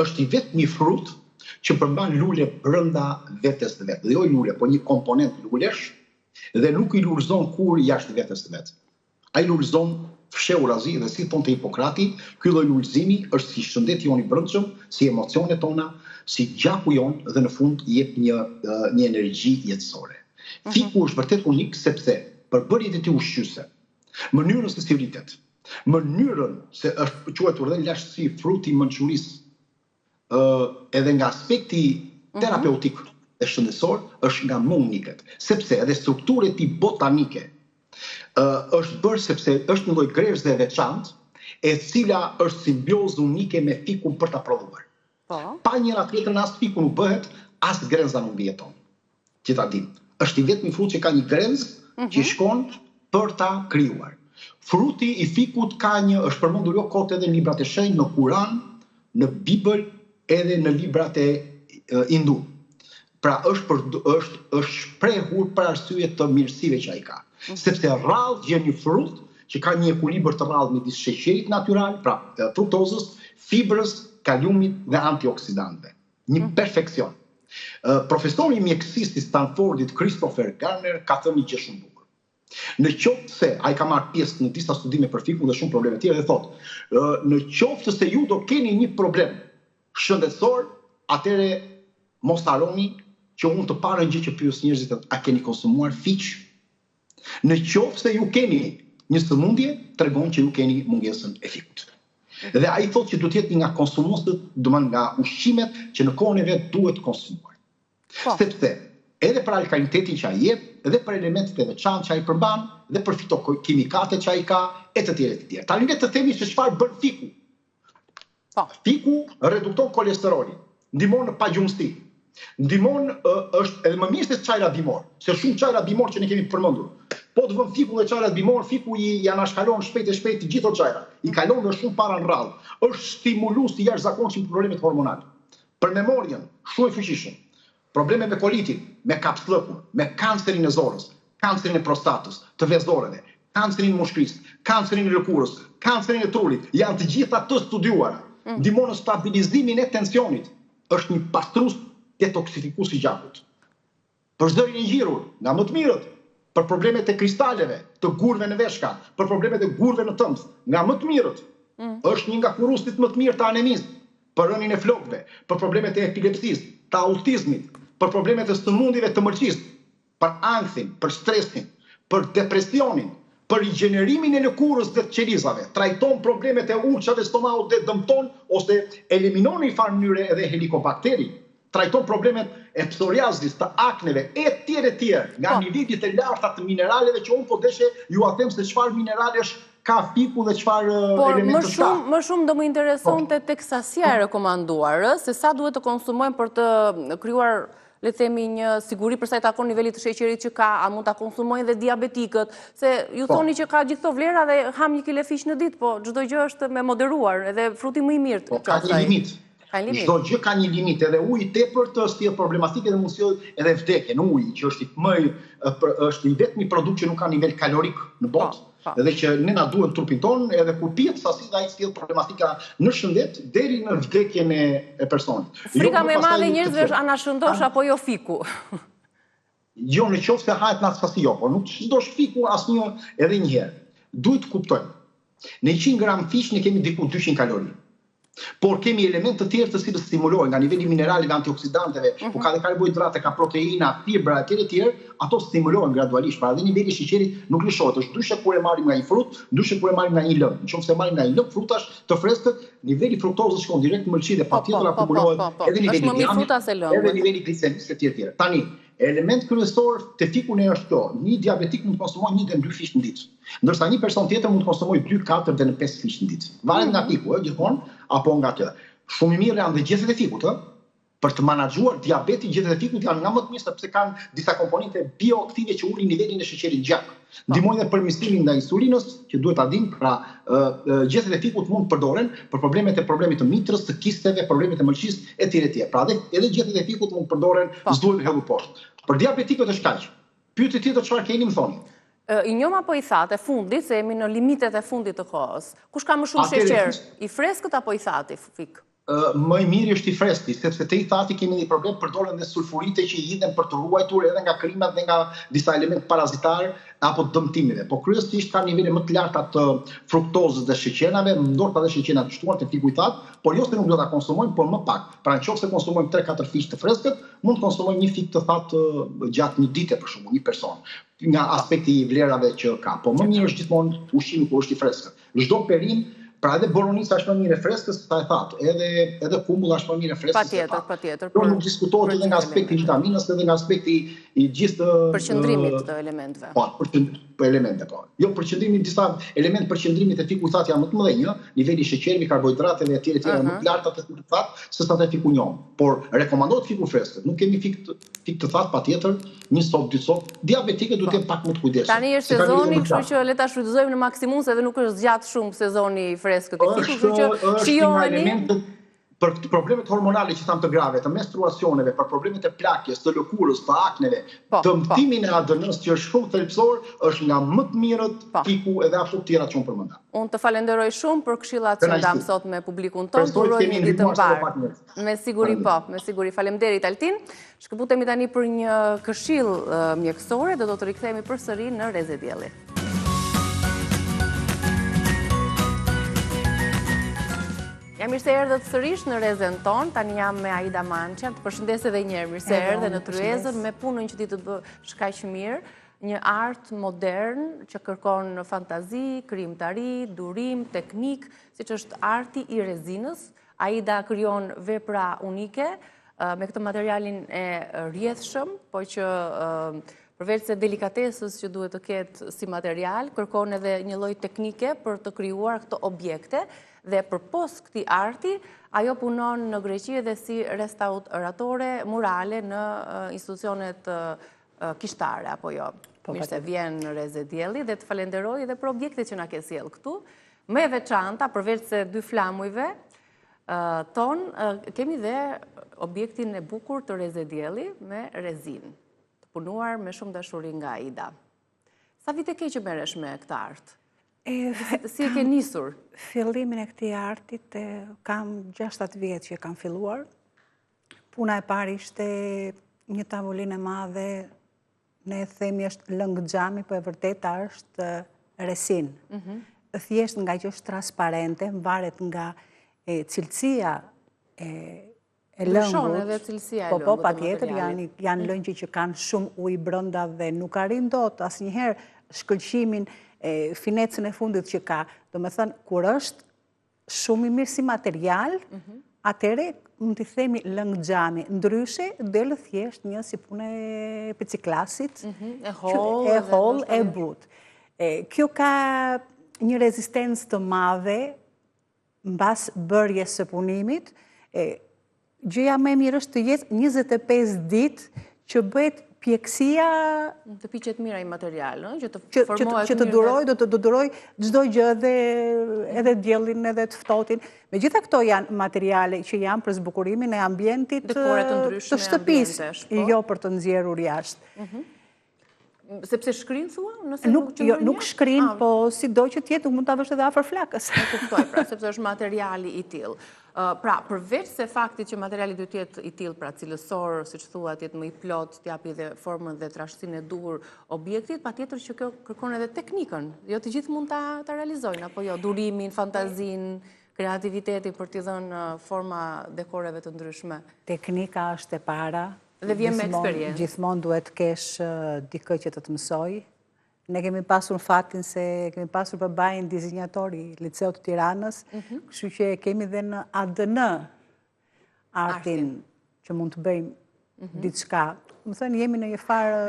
Është i vetë një frut që përmban lule brenda vetes së vet. Dhe jo lule, por një komponent lulesh dhe nuk i lulëzon kur jashtë vetes së vet. Ai lulëzon fshehurazi dhe si thonte Hipokrati, ky lloj lulëzimi është si shëndeti jon i brendshëm, si emocionet tona, si gjaku jon dhe në fund jep një energji jetësore. Fiku është vërtet unik sepse përbërjet e tij ushqyese, mënyrën se si rritet, mënyrën se është quajtur dhe lashtësi fruti i mençurisë, edhe nga aspekti terapeutik e shëndetësor është nga më uniket, sepse edhe struktura e tij botanike është bërë sepse është një lloj grezë e veçantë, e cila është simbiozë unike me fikun për ta prodhuar. Pa njëra tjetrën as fiku nuk bëhet, as grenza nuk bie tonë. Që ta dim. Është i vetmi frut që ka një grenzë që shkon për ta krijuar. Fruti i fikut është përmendur jo kot edhe në librat e shenjtë, në Kur'an, në Bibël, edhe në librat e hindu. Pra është shprehur për arsye të mirësive që ai ka. Sepse rrallë gjen një frut që ka një ekuilibër të rrallë midis sheqerit natyral, pra fruktozës, fibrës, kaliumit dhe antioksidantëve. Një perfeksion. Profesori i mjekësisë i Stanfordit, Christopher Garner, ka thënë një gjë shumë bukur. Në qoftë se ai ka marrë pjesë në disa studime për fikun dhe shumë probleme tjera dhe thotë, në qoftë se ju do keni një problem shëndetësor, atëre mos harroni që unë të parën gjë që pyes njerëzit, a keni konsumuar fiq? Në qoftë se ju keni një sëmundje, tregon që ju keni mungesën e fikut. Dhe ai thotë që duhet të jetë nga konsumuesët, domethënë nga ushqimet që në kohën e vet duhet konsumuar. Sepse edhe për alkalitetin që ai jep, edhe për elementet e veçantë që ai përmban, dhe për fitokimikatet që ai ka, e të tjerë e të tjerë. Tani le të themi se çfarë bën fiku. Fiku redukton kolesterolin, ndihmon në pagjumësi. Ndihmon është edhe më mirë se çajra bimor, se shumë çajra bimor që ne kemi përmendur. Po të vëm fiku dhe çajrat bimor, fiku i anashkalon shpejt e shpejt gjithë çajra. I kalon dhe shumë para në radhë. Është stimulues i jashtëzakonshëm për problemet hormonale. Për memorien, shumë i fuqishëm. Probleme me kolitin, me kapslëkun, me kancerin e zorës, kancerin e prostatës, të vezoreve, kancerin e mushkrisë, kancerin e lëkurës, kancerin e trurit, janë të gjitha të studiuara. Ndihmon në stabilizimin e tensionit. Është një pastrues detoksifikues i gjakut. Për zërin e ngjirur, nga më të mirët, për problemet e kristaleve, të gurve në veshka, për problemet e gurve në tëmbë, nga më të mirët. Është një nga kurustit më të mirë të anemisë, për rënien e flokëve, për problemet e epilepsisë, të autizmit, për problemet e sëmundjeve të mërqisë, për ankthin, për stresin, për depresionin, për rigjenerimin e lëkurës dhe të qelizave, trajton problemet e urçave stomaut dhe dëmton ose eliminon në një farë mënyre edhe helikobakteri, trajton problemet e psoriazis, të akneve, e tjerë, nga nivelet e larta të mineraleve që unë po deshe ju a them se çfarë mineralesh ka fiku dhe çfarë elementës ka. Por më shumë do më interesonte teksasia e rekomanduar, se sa duhet të konsumojmë për të krijuar, le të themi, një siguri për sa i takon nivelit të sheqerit që ka, a mund ta konsumojnë dhe diabetikët, se ju thoni që ka gjithë këto vlera dhe ham 1 kg fish në ditë, po çdo gjë është me moderuar, edhe fruti më i mirë të ka një limit. Çdo gjë ka një limit, edhe uji i tepërt është sjell problematike dhe mund sjellë edhe vdekje në ujë, që është i vetmi produkt që nuk ka nivel kalorik në botë, edhe që ne na duhet trupin tonë, edhe kur pihet sasi ai sjell problematika në shëndet deri në vdekjen e personit. Frika më e madhe njerëzve është anashëndosh apo jo fiku. Jo, në qoftë se hahet në atë sasi jo, por nuk çdosh fiku asnjë edhe një herë. Duhet të kuptojmë. Në 100 gram fish ne kemi diku 200 kalori. Por kemi elementë të tjerë të cilët stimulojnë nga niveli mineraleve, antioksidanteve, ku ka dhe karbohidrate, ka proteina, fibra etj, ato stimulojnë gradualisht. Pra dhe niveli i sheqerit nuk lëshohet. Është ndryshe kur e marrim nga një frut, ndryshe kur e marrim nga një lëng. Nëse marrim nga një lëng frutash të freskët, niveli fruktozës shkon direkt në mëlçi dhe patjetër akumulohet edhe niveli i diamit, edhe niveli glicemis etj. Tani, element kryesor të fikun është kjo. Një diabetik mund të konsumojë 1 deri në 2 fish në ditë, ndërsa një person tjetër mund të konsumojë 2, 4 deri në 5 fish në ditë. Varet nga fiku, gjithmonë, apo nga të. Shumë i mirë janë dhe gjethet e fikut, për të menaxhuar diabetin, gjethet e fikut janë nga më të mirë sepse kanë disa komponente bioaktive që ulin nivelin e sheqerit gjak. Ndihmojnë në përmirësimin ndaj insulinës, që duhet ta dimë, pra gjethet e fikut mund të përdoren për problemet të mitrës, të kisteve, problemet e mëlçisë etj. Pra edhe gjethet e fikut mund të përdoren, s'duhet hedhur poshtë. Për diabetikët është kaq. Pyetje tjetër çfarë keni më thoni? I njom apo i thatë e fundit, se jemi në limitet e fundit të kohës. Kush ka më shumë sheqer? I freskët apo i thatë fik? Më i miri është i freskëti, sepse te i thati kemi një problem, përdoren dhe sulfurite që i hidhen për të ruajtur edhe nga krimat dhe nga disa elementë parazitar apo dëmtimeve. Po kryesisht ka nivele më të larta të fruktozës dhe sheqerave, ndoshta edhe sheqerat të shtuar te fiku i thatë, por jo se nuk do ta konsumojmë, por më pak. Pra nëse konsumojmë 3-4 fish të freskët, mund të konsumojmë një fik të thatë gjatë një dite për shembull, një person, nga aspekti i vlerave që ka. Po më mirë është gjithmonë ushqimi kur është i freskët. Çdo perim. Pra edhe boronica është më mirë e freskës se sa e thatë, edhe kumbulla është më mirë e freskës se thatë. Patjetër. Por nuk diskutohet edhe nga aspekti i vitaminës, edhe nga aspekti i gjithë përqendrimit të elementeve. Po, për elemente po. Jo, përqendrimi disa elementë përqendrimit e fiku i thatë janë më të mëdhenj, niveli i sheqerit, karbohidrateve etj më të larta të fikut të thatë se sa të fiku njom. Por rekomandohet fiku freskët. Nuk kemi fik të thatë patjetër, 1 cop, 2 cop. Diabetikët duhet të jenë pak më të kujdesshëm. Tani është sezoni, kështu që le ta shfrytëzojmë në maksimum se edhe nuk është zgjat shumë sezoni freskët e fikut, kështu që shijoni për problemet hormonale që thamë të grave, të menstruacioneve, për problemet e plakjes, të lëkurës, të akneve, dëmtimin e ADN-s që është shumë thelbësor, është nga më të mirët fiku edhe ashtu të tjera që unë përmenda. Unë të falenderoj shumë për këshillat që ndam sot me publikun tonë, të uroj një ditë të mbarë. Me siguri. Faleminderit Altin. Shkëputemi tani për një këshill mjekësore dhe do të rikthehemi përsëri në Rrezë Dielli. Jam mirë se erdhët sërish në Rrezën tonë, tani jam me Aida Mançer, të përshëndes edhe njerë, mirë se erdhe në Tryezën, me punën që ti të bësh kaq mirë, një art modern që kërkon fantazi, krijimtari, durim, teknik, siç është arti i rezinës. Aida krijon vepra unike, me këtë materialin e rrjedhshëm, po që përveç se delikatesës që duhet të ketë si material, kërkon edhe një lloj teknike për të krijuar këto objekte dhe përpos këtij arti, ajo punon në Greqi edhe si restauratore murale në institucionet kishtare, apo jo. Mirë se vjen Reze Dielli dhe të falenderoj edhe për objektet që na ke sjell këtu. Më e veçanta, përveç se dy flamujve ton, kemi dhe objektin e bukur të Reze Dielli me rezinë, të punuar me shumë dashuri nga Ida. Sa vite ke që merresh me këtë art? Si e ke nisur? Fillimin e këtij artit kam 6-7 vjet që kam filluar. Puna e parë ishte një tavolinë e madhe, ne themi është lëngë xhami, po e vërteta është resin. Thjesht nga që është transparente, varet nga cilësia e lëngut. Ndryshon edhe cilësia e lëngut. Po, patjetër, janë lëngje që kanë shumë ujë brenda dhe nuk arrin dot asnjëherë shkëlqimin, finecën e fundit që ka. Domethënë, kur është shumë i mirë si material, atëre mund t'i themi lëngë xhami. Ndryshe, del thjesht një si punë e riciklasit, e holl, e butë. Kjo ka një rezistencë të madhe mbas bërjes së punimit. Gjëja më e mirë është të jetë 25 ditë që bëhet pjekësia të piqet mira i material, që të formohet që të duroj, do të duroj çdo gjë, edhe diellin edhe të ftohtin. Megjithatë këto janë materiale që janë për zbukurimin e ambientit të shtëpisë, jo për të nxjerrur jashtë. Sepse shkrin thua? Nuk shkrin, po sido që tjetë nuk mund ta vësh edhe afër flakës. E kuptoj, pra, sepse është materiali i tillë. Pra, përveç se faktit që materiali duhet të jetë i tillë, pra cilësor, siç thua, të jetë më i plot, të japi dhe formën dhe trashësinë e duhur objektit, patjetër që kjo kërkon edhe teknikën. Jo të gjithë mund ta realizojnë, apo jo, durimin, fantazinë, kreativitetin për t'i dhënë forma dekoreve të ndryshme. Teknika është e para. Dhe vjen me eksperiencë. Gjithmonë duhet kesh dikë që të mësoj. Ne kemi pasur fatin se kemi pasur babain dizenjator i Liceut të Tiranës, kështu që kemi dhe në ADN artin që mund të bëjmë diçka. Më thënë, jemi në një farë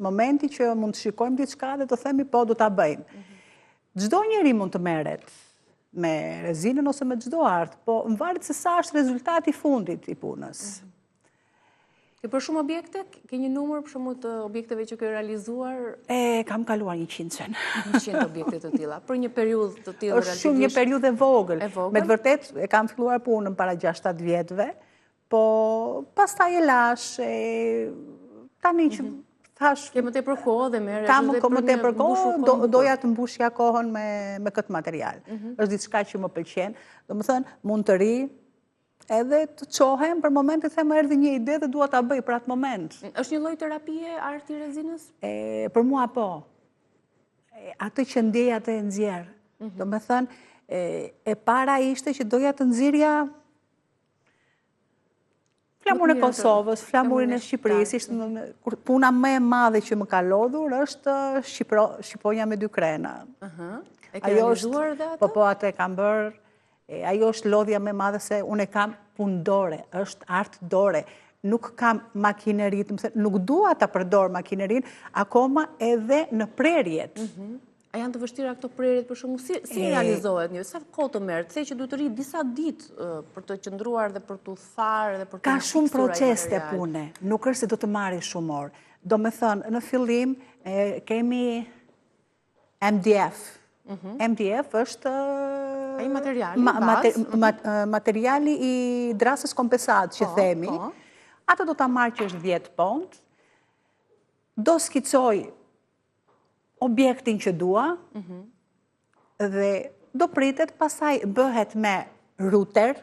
momenti që mund të shikojmë diçka dhe të themi po do ta bëjmë. Çdo njeri mund të merret me rezinën ose me çdo art, po në varet se sa është rezultati fundit i punës. Ke për shumë objekte? Ke një numër për shumë të objekteve që ke realizuar? Kam kaluar 100-ën. 100 objekte të tilla. Për një periudhë të tillë është shumë një periudhë e vogël. Me të vërtetë e kam filluar punën para 6-7 vjetëve, po pastaj e lash, tani që thash... Ke më tepër kohë dhe merresh kam më tepër kohë, doja të mbushja kohën me këtë material. Është diçka që më pëlqen. Domethënë, mund të ri, edhe të qohem, për momentin them erdhi një ide dhe dua ta bëj për atë moment. Është një lloj terapie arti rezinës? Për mua po. Atë që ndjej atë e nxjerr. Domethënë, e para ishte që doja të nxjerrja flamurin e Kosovës, flamurin e Shqipërisë. Ishte puna më e madhe që më ka lodhur është Shqiponja me 2 krena. E ke realizuar dhe atë? Po, atë e kam bërë. Ajo është lodhja me madhe se unë e kam pundore, është art dore. Nuk kam makinerit, nuk dua ta përdor makinerin, akoma edhe në prerjet. A janë të vështira këto prerjet për shkakun? Si realizohet një? Sa kohë të merr? Se që duhet të rri disa ditë për të qëndruar dhe për të tharë dhe për të ka shumë proces të pune. Nuk është se do të marrë shumë orë. Domethënë, në fillim kemi MDF. MDF është materiali i drasës kompensat që themi. Atë do ta marrë që është 10 pont. Do skicoj objektin që dua dhe do pritet, pastaj bëhet me ruter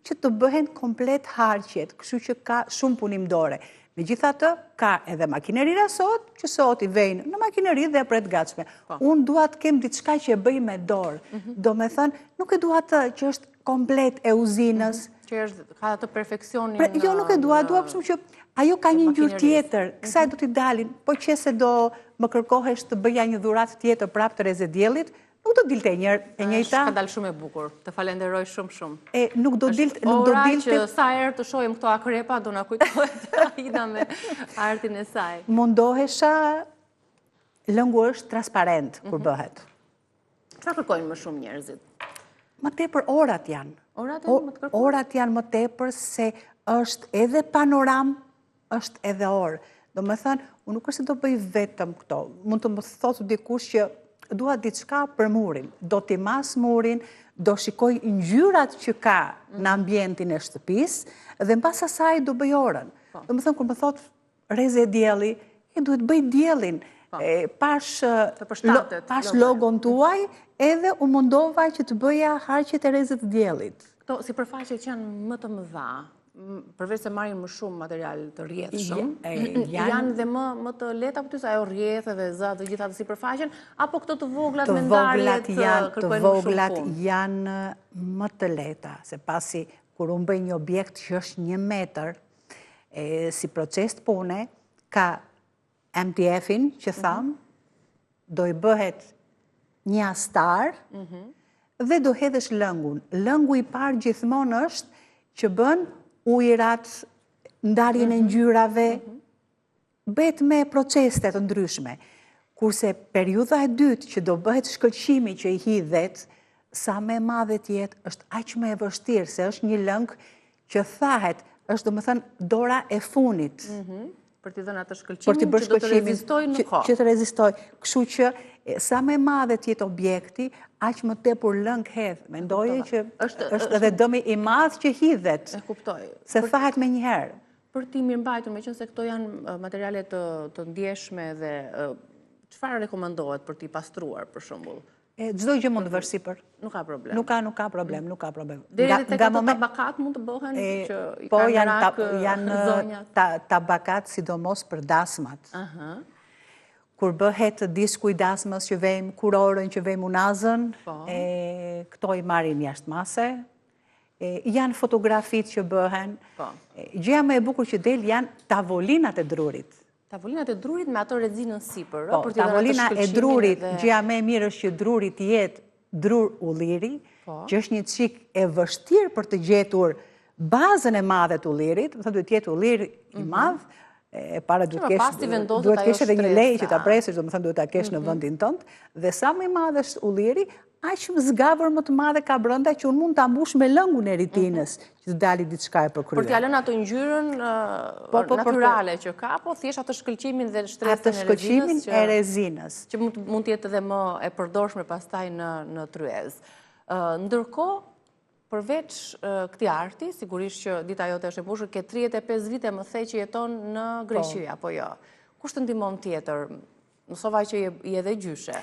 që të bëhen komplet harqet, kështu që ka shumë punim dore. Megjithatë, ka edhe makinerira sot, që sot i vejnë në makineri dhe për të gatshme. Unë dua të kem diçka që e bëj me dorë. Do me thënë, nuk e dua të që është komplet e uzinës. Që ka të perfeksionin... Jo, nuk e dua kështu që ajo ka një ngjyrë tjetër, kësaj do t'i dalin, po që se do më kërkohesh të bëja një dhuratë tjetër prapë të Reze Diellit, Nuk do dilte e njëjta. Ka dalë shumë e bukur. Të falenderoj shumë. Nuk do dilte. Ora që sa herë të shohim këto akrepa, do na kujtohet Ida me artin e saj. Mundohesha, lëngu është transparent kur bëhet. Çfarë kërkojnë më shumë njerëzit? Më tepër orat janë. Orat janë më tepër se është edhe panoram, është edhe orë. Do më thënë, unë nuk është se do bëj vetëm këto. Mund të më thotë dikush që dua diçka për murin. Do t'i mas murin, do shikoj ngjyrat që ka në ambientin e shtëpisë dhe në pas asaj do bëj orën. Do më thënë, kur më thotë reze e dielli, duhet bëj diellin. Pash logon tuaj, edhe u mundova që të bëja harqet e rezet të diellit. Këto sipërfaqet janë më të mëdha, përveç se marrin më shumë material të rrjedhshëm, janë dhe më të lehta për ty se ajo rrjedh dhe zë të gjitha të sipërfaqen, apo këto të voglat me ndarjet kërkojnë më shumë punë? Të voglat janë më të lehta, se pasi kur unë bëj një objekt që është 1 metër, si proces të pune, ka MDF-in që thamë, do i bëhet një astar dhe do hedhësh lëngun. Lëngu i parë gjithmonë është që bën ujërat, ndarjen e ngjyrave, bëhet me procese të ndryshme. Kurse periudha e dytë që do bëhet shkëlqimi që i hidhet, sa më e madhe të jetë, është aq më e vështirë, se është një lëng që thahet, është domethënë dora e funit. Për t'i dhënë atë shkëlqimin që do të rezistojë në kohë. Që të rezistojë. Kështu që sa më e madhe të jetë objekti, aq më tepër lëng hedh. Mendoje që është edhe dëmi i madh që hidhet. E kuptoj. Se thahet me njëherë. Për ti mirëmbajtur, meqense këto janë materiale të ndjeshme dhe çfarë rekomandohet për t'i pastruar për shembull? Çdo gjë mund të vësh sipër. Nuk ka problem. Nuk ka problem. Deri tek ato tabakat mund të bëhen që i kanë rak zonjat. Tabakat sidomos për dasmat. Kur bëhet disku i dasmës që vejmë kurorën, që vejmë unazën, këto i marrin jashtë mase. Janë fotografit që bëhen. Gjëja më e bukur që del janë tavolinat e drurit. Tavolinat e drurit me ato rezinën sipër. Tavolina e drurit, gjëja më e mirë është që drurit jetë drur ulliri, që është një çik e vështirë për të gjetur bazën e madhe të ullirit, duhet jetë ullir i madh, para duhet kesh edhe një lejë që ta presësh, domethënë duhet ta kesh në vendin tënd, dhe sa më i madh është ulliri, aq më zgavër më të madhe ka brenda që unë mund ta mbush me lëngun e ritinës, që të dali diçka e përkryer. Për t'ia lënë ato ngjyrën natyrale që ka, po thjesht atë shkëlqimin dhe shkëlqimin e rezinës, që mund të jetë edhe më e përdorshme pastaj në tryez. Ndërkohë, përveç këtij arti, sigurisht që dita jote është e mbushur, ke 35 vite më the që jeton në Greqi, apo jo? Kush të ndihmon tjetër? Mësova që je edhe gjyshe.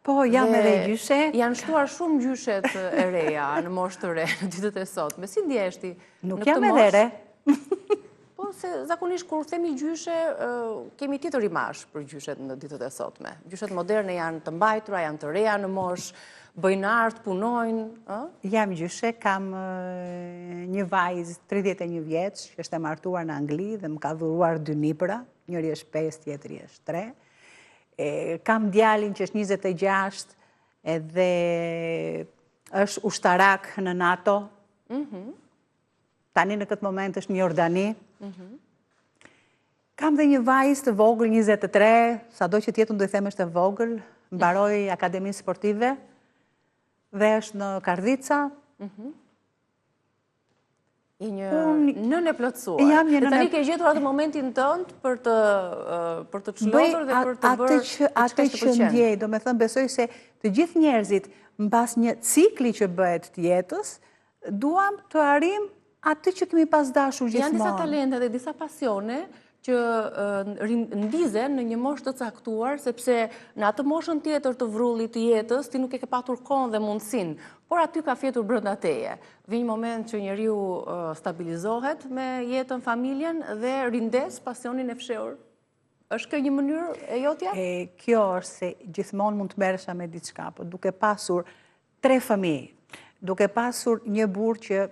Po, jam edhe gjyshe. Janë shtuar shumë gjyshet e reja në moshë të re në ditët e sotme. Si ndjeshti? Nuk jam edhe re. Po, se zakonisht kur themi gjyshe, kemi tjetër imazh për gjyshet në ditët e sotme. Gjyshet moderne janë të mbajtura, janë të reja në moshë, bëjnë art, punojnë. Jam gjyshe, kam një vajzë 31 vjeç, që është e martuar në Angli dhe më ka dhuruar 2 libra, njëri është 5, tjetri është 3. Kam djalin që është 26 edhe është ushtarak në NATO. Tani në këtë moment është në Jordani. Kam dhe një vajzë të vogël 23, sado që tjetër do i them është e vogël, mbaroi akademinë sportive dhe është në Kardhica. I një nënë e plotësuar. Dhe tani ke gjetur atë momentin tënd për të çlodhur dhe për të bërë atë që ndjej, do me thënë besoj se të gjithë njerëzit mbas një cikli që bëhet të jetës, duam të arrim atë që kemi pas dashur gjithmonë. Janë disa talente dhe disa pasione që ndizen në një moshë të caktuar, sepse në atë moshën tjetër të vrullit të jetës, ti nuk e ke patur kohën dhe mundësinë, por aty ka fjetur brenda teje. Vjen një moment që njeriu stabilizohet me jetën, familjen dhe rindes pasionin e fshehur. Është kjo një mënyrë e jotja? Kjo është se gjithmonë mund të merresha me diçka, por duke pasur 3 fëmijë, duke pasur një burr që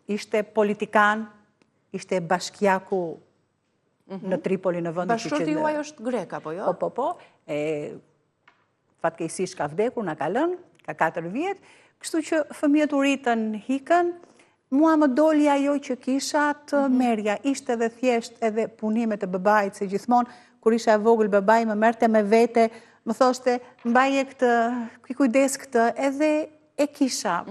ishte politikan, ishte bashkiaku në Tripoli, në vendin që... Bashkëshorti juaj është grek, apo jo? Po. fatkeqësisht ka vdekur, na ka lënë, ka 4 vjet, kështu që fëmijët u ritën, hikën. Mua më doli ajo që kisha të merja, ishte edhe thjesht edhe punimet e babait, se gjithmonë kur isha e vogël babai më merrte me vete, më thoshte mbaje këtë, kujdes këtë, edhe e kisha.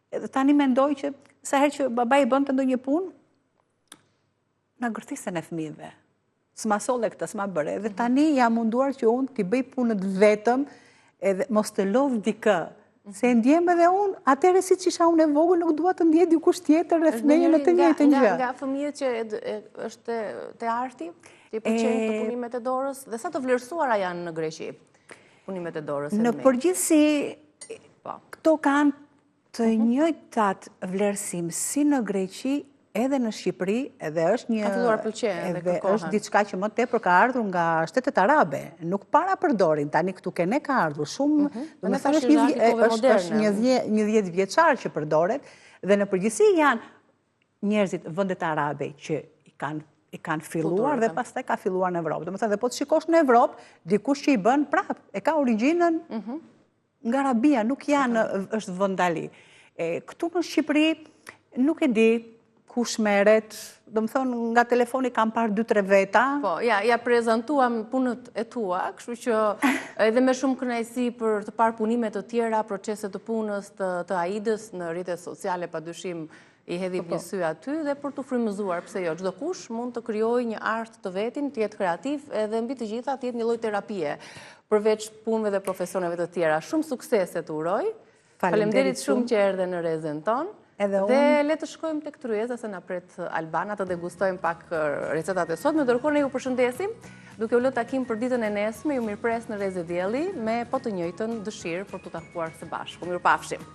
Edhe tani mendoj që sa herë që babai bënte ndonjë punë, na gërthisen e fëmijëve. S'ma solle këtë, s'ma bëre. Edhe tani jam munduar që unë t'i bëj punët vetëm, edhe mos të lov dikë. Se ndjem edhe unë, atëherë si që isha unë e vogël, nuk dua të ndje dikush tjetër rreth meje në të njëjtën gjë. Nga fëmijët që është te arti, që i pëlqejnë të punimet e dorës, dhe sa të vlerësuara janë në Greqi punimet e dorës? Në përgjithësi, këto kanë të njëjtat vlerësim si në Greqi, edhe në Shqipëri, edhe është një... Ka filluar pëlqejnë edhe kërkohen. Është diçka që më tepër ka ardhur nga shtetet arabe. Nuk para përdorin, tani këtu kene ka ardhur shumë... është një 10 vjeçar që përdoret, dhe në përgjithësi janë njerëzit vëndet arabe që i kanë filluar dhe pastaj ka filluar në Evropë. Domethënë, dhe po të shikosh në Evropë, dikush që i bën prap, e ka origjinën nga Arabia, nuk është vëndali. Këtu në Shqipëri nuk e di kush merret, do më thonë, nga telefoni kam parë 2-3 veta. Po, ja prezentuam punët e tua, kështu që edhe me shumë kënaqësi për të parë punimet të tjera, procese të punës të Aidës në rrjetet sociale, padyshim i hedhim një sy aty, dhe për të frymëzuar, pse jo, çdo kush mund të krijojë një art të vetin, të jetë kreativ, edhe mbi të gjitha të jetë një lloj terapie, përveç punëve dhe profesioneve të tjera. Shumë suksese të uroj. Faleminderit shumë që erdhe në Rezën tonë. Dhe le të shkojmë tek tryeza se na pret Albana të degustojmë pak recetat e sotme, ndërkohë ne ju përshëndesim, duke u lënë takim për ditën e nesme, ju mirëpres në Rezë Dielli me po të njëjtën dëshirë për të takuar së bashku. Mirupafshim.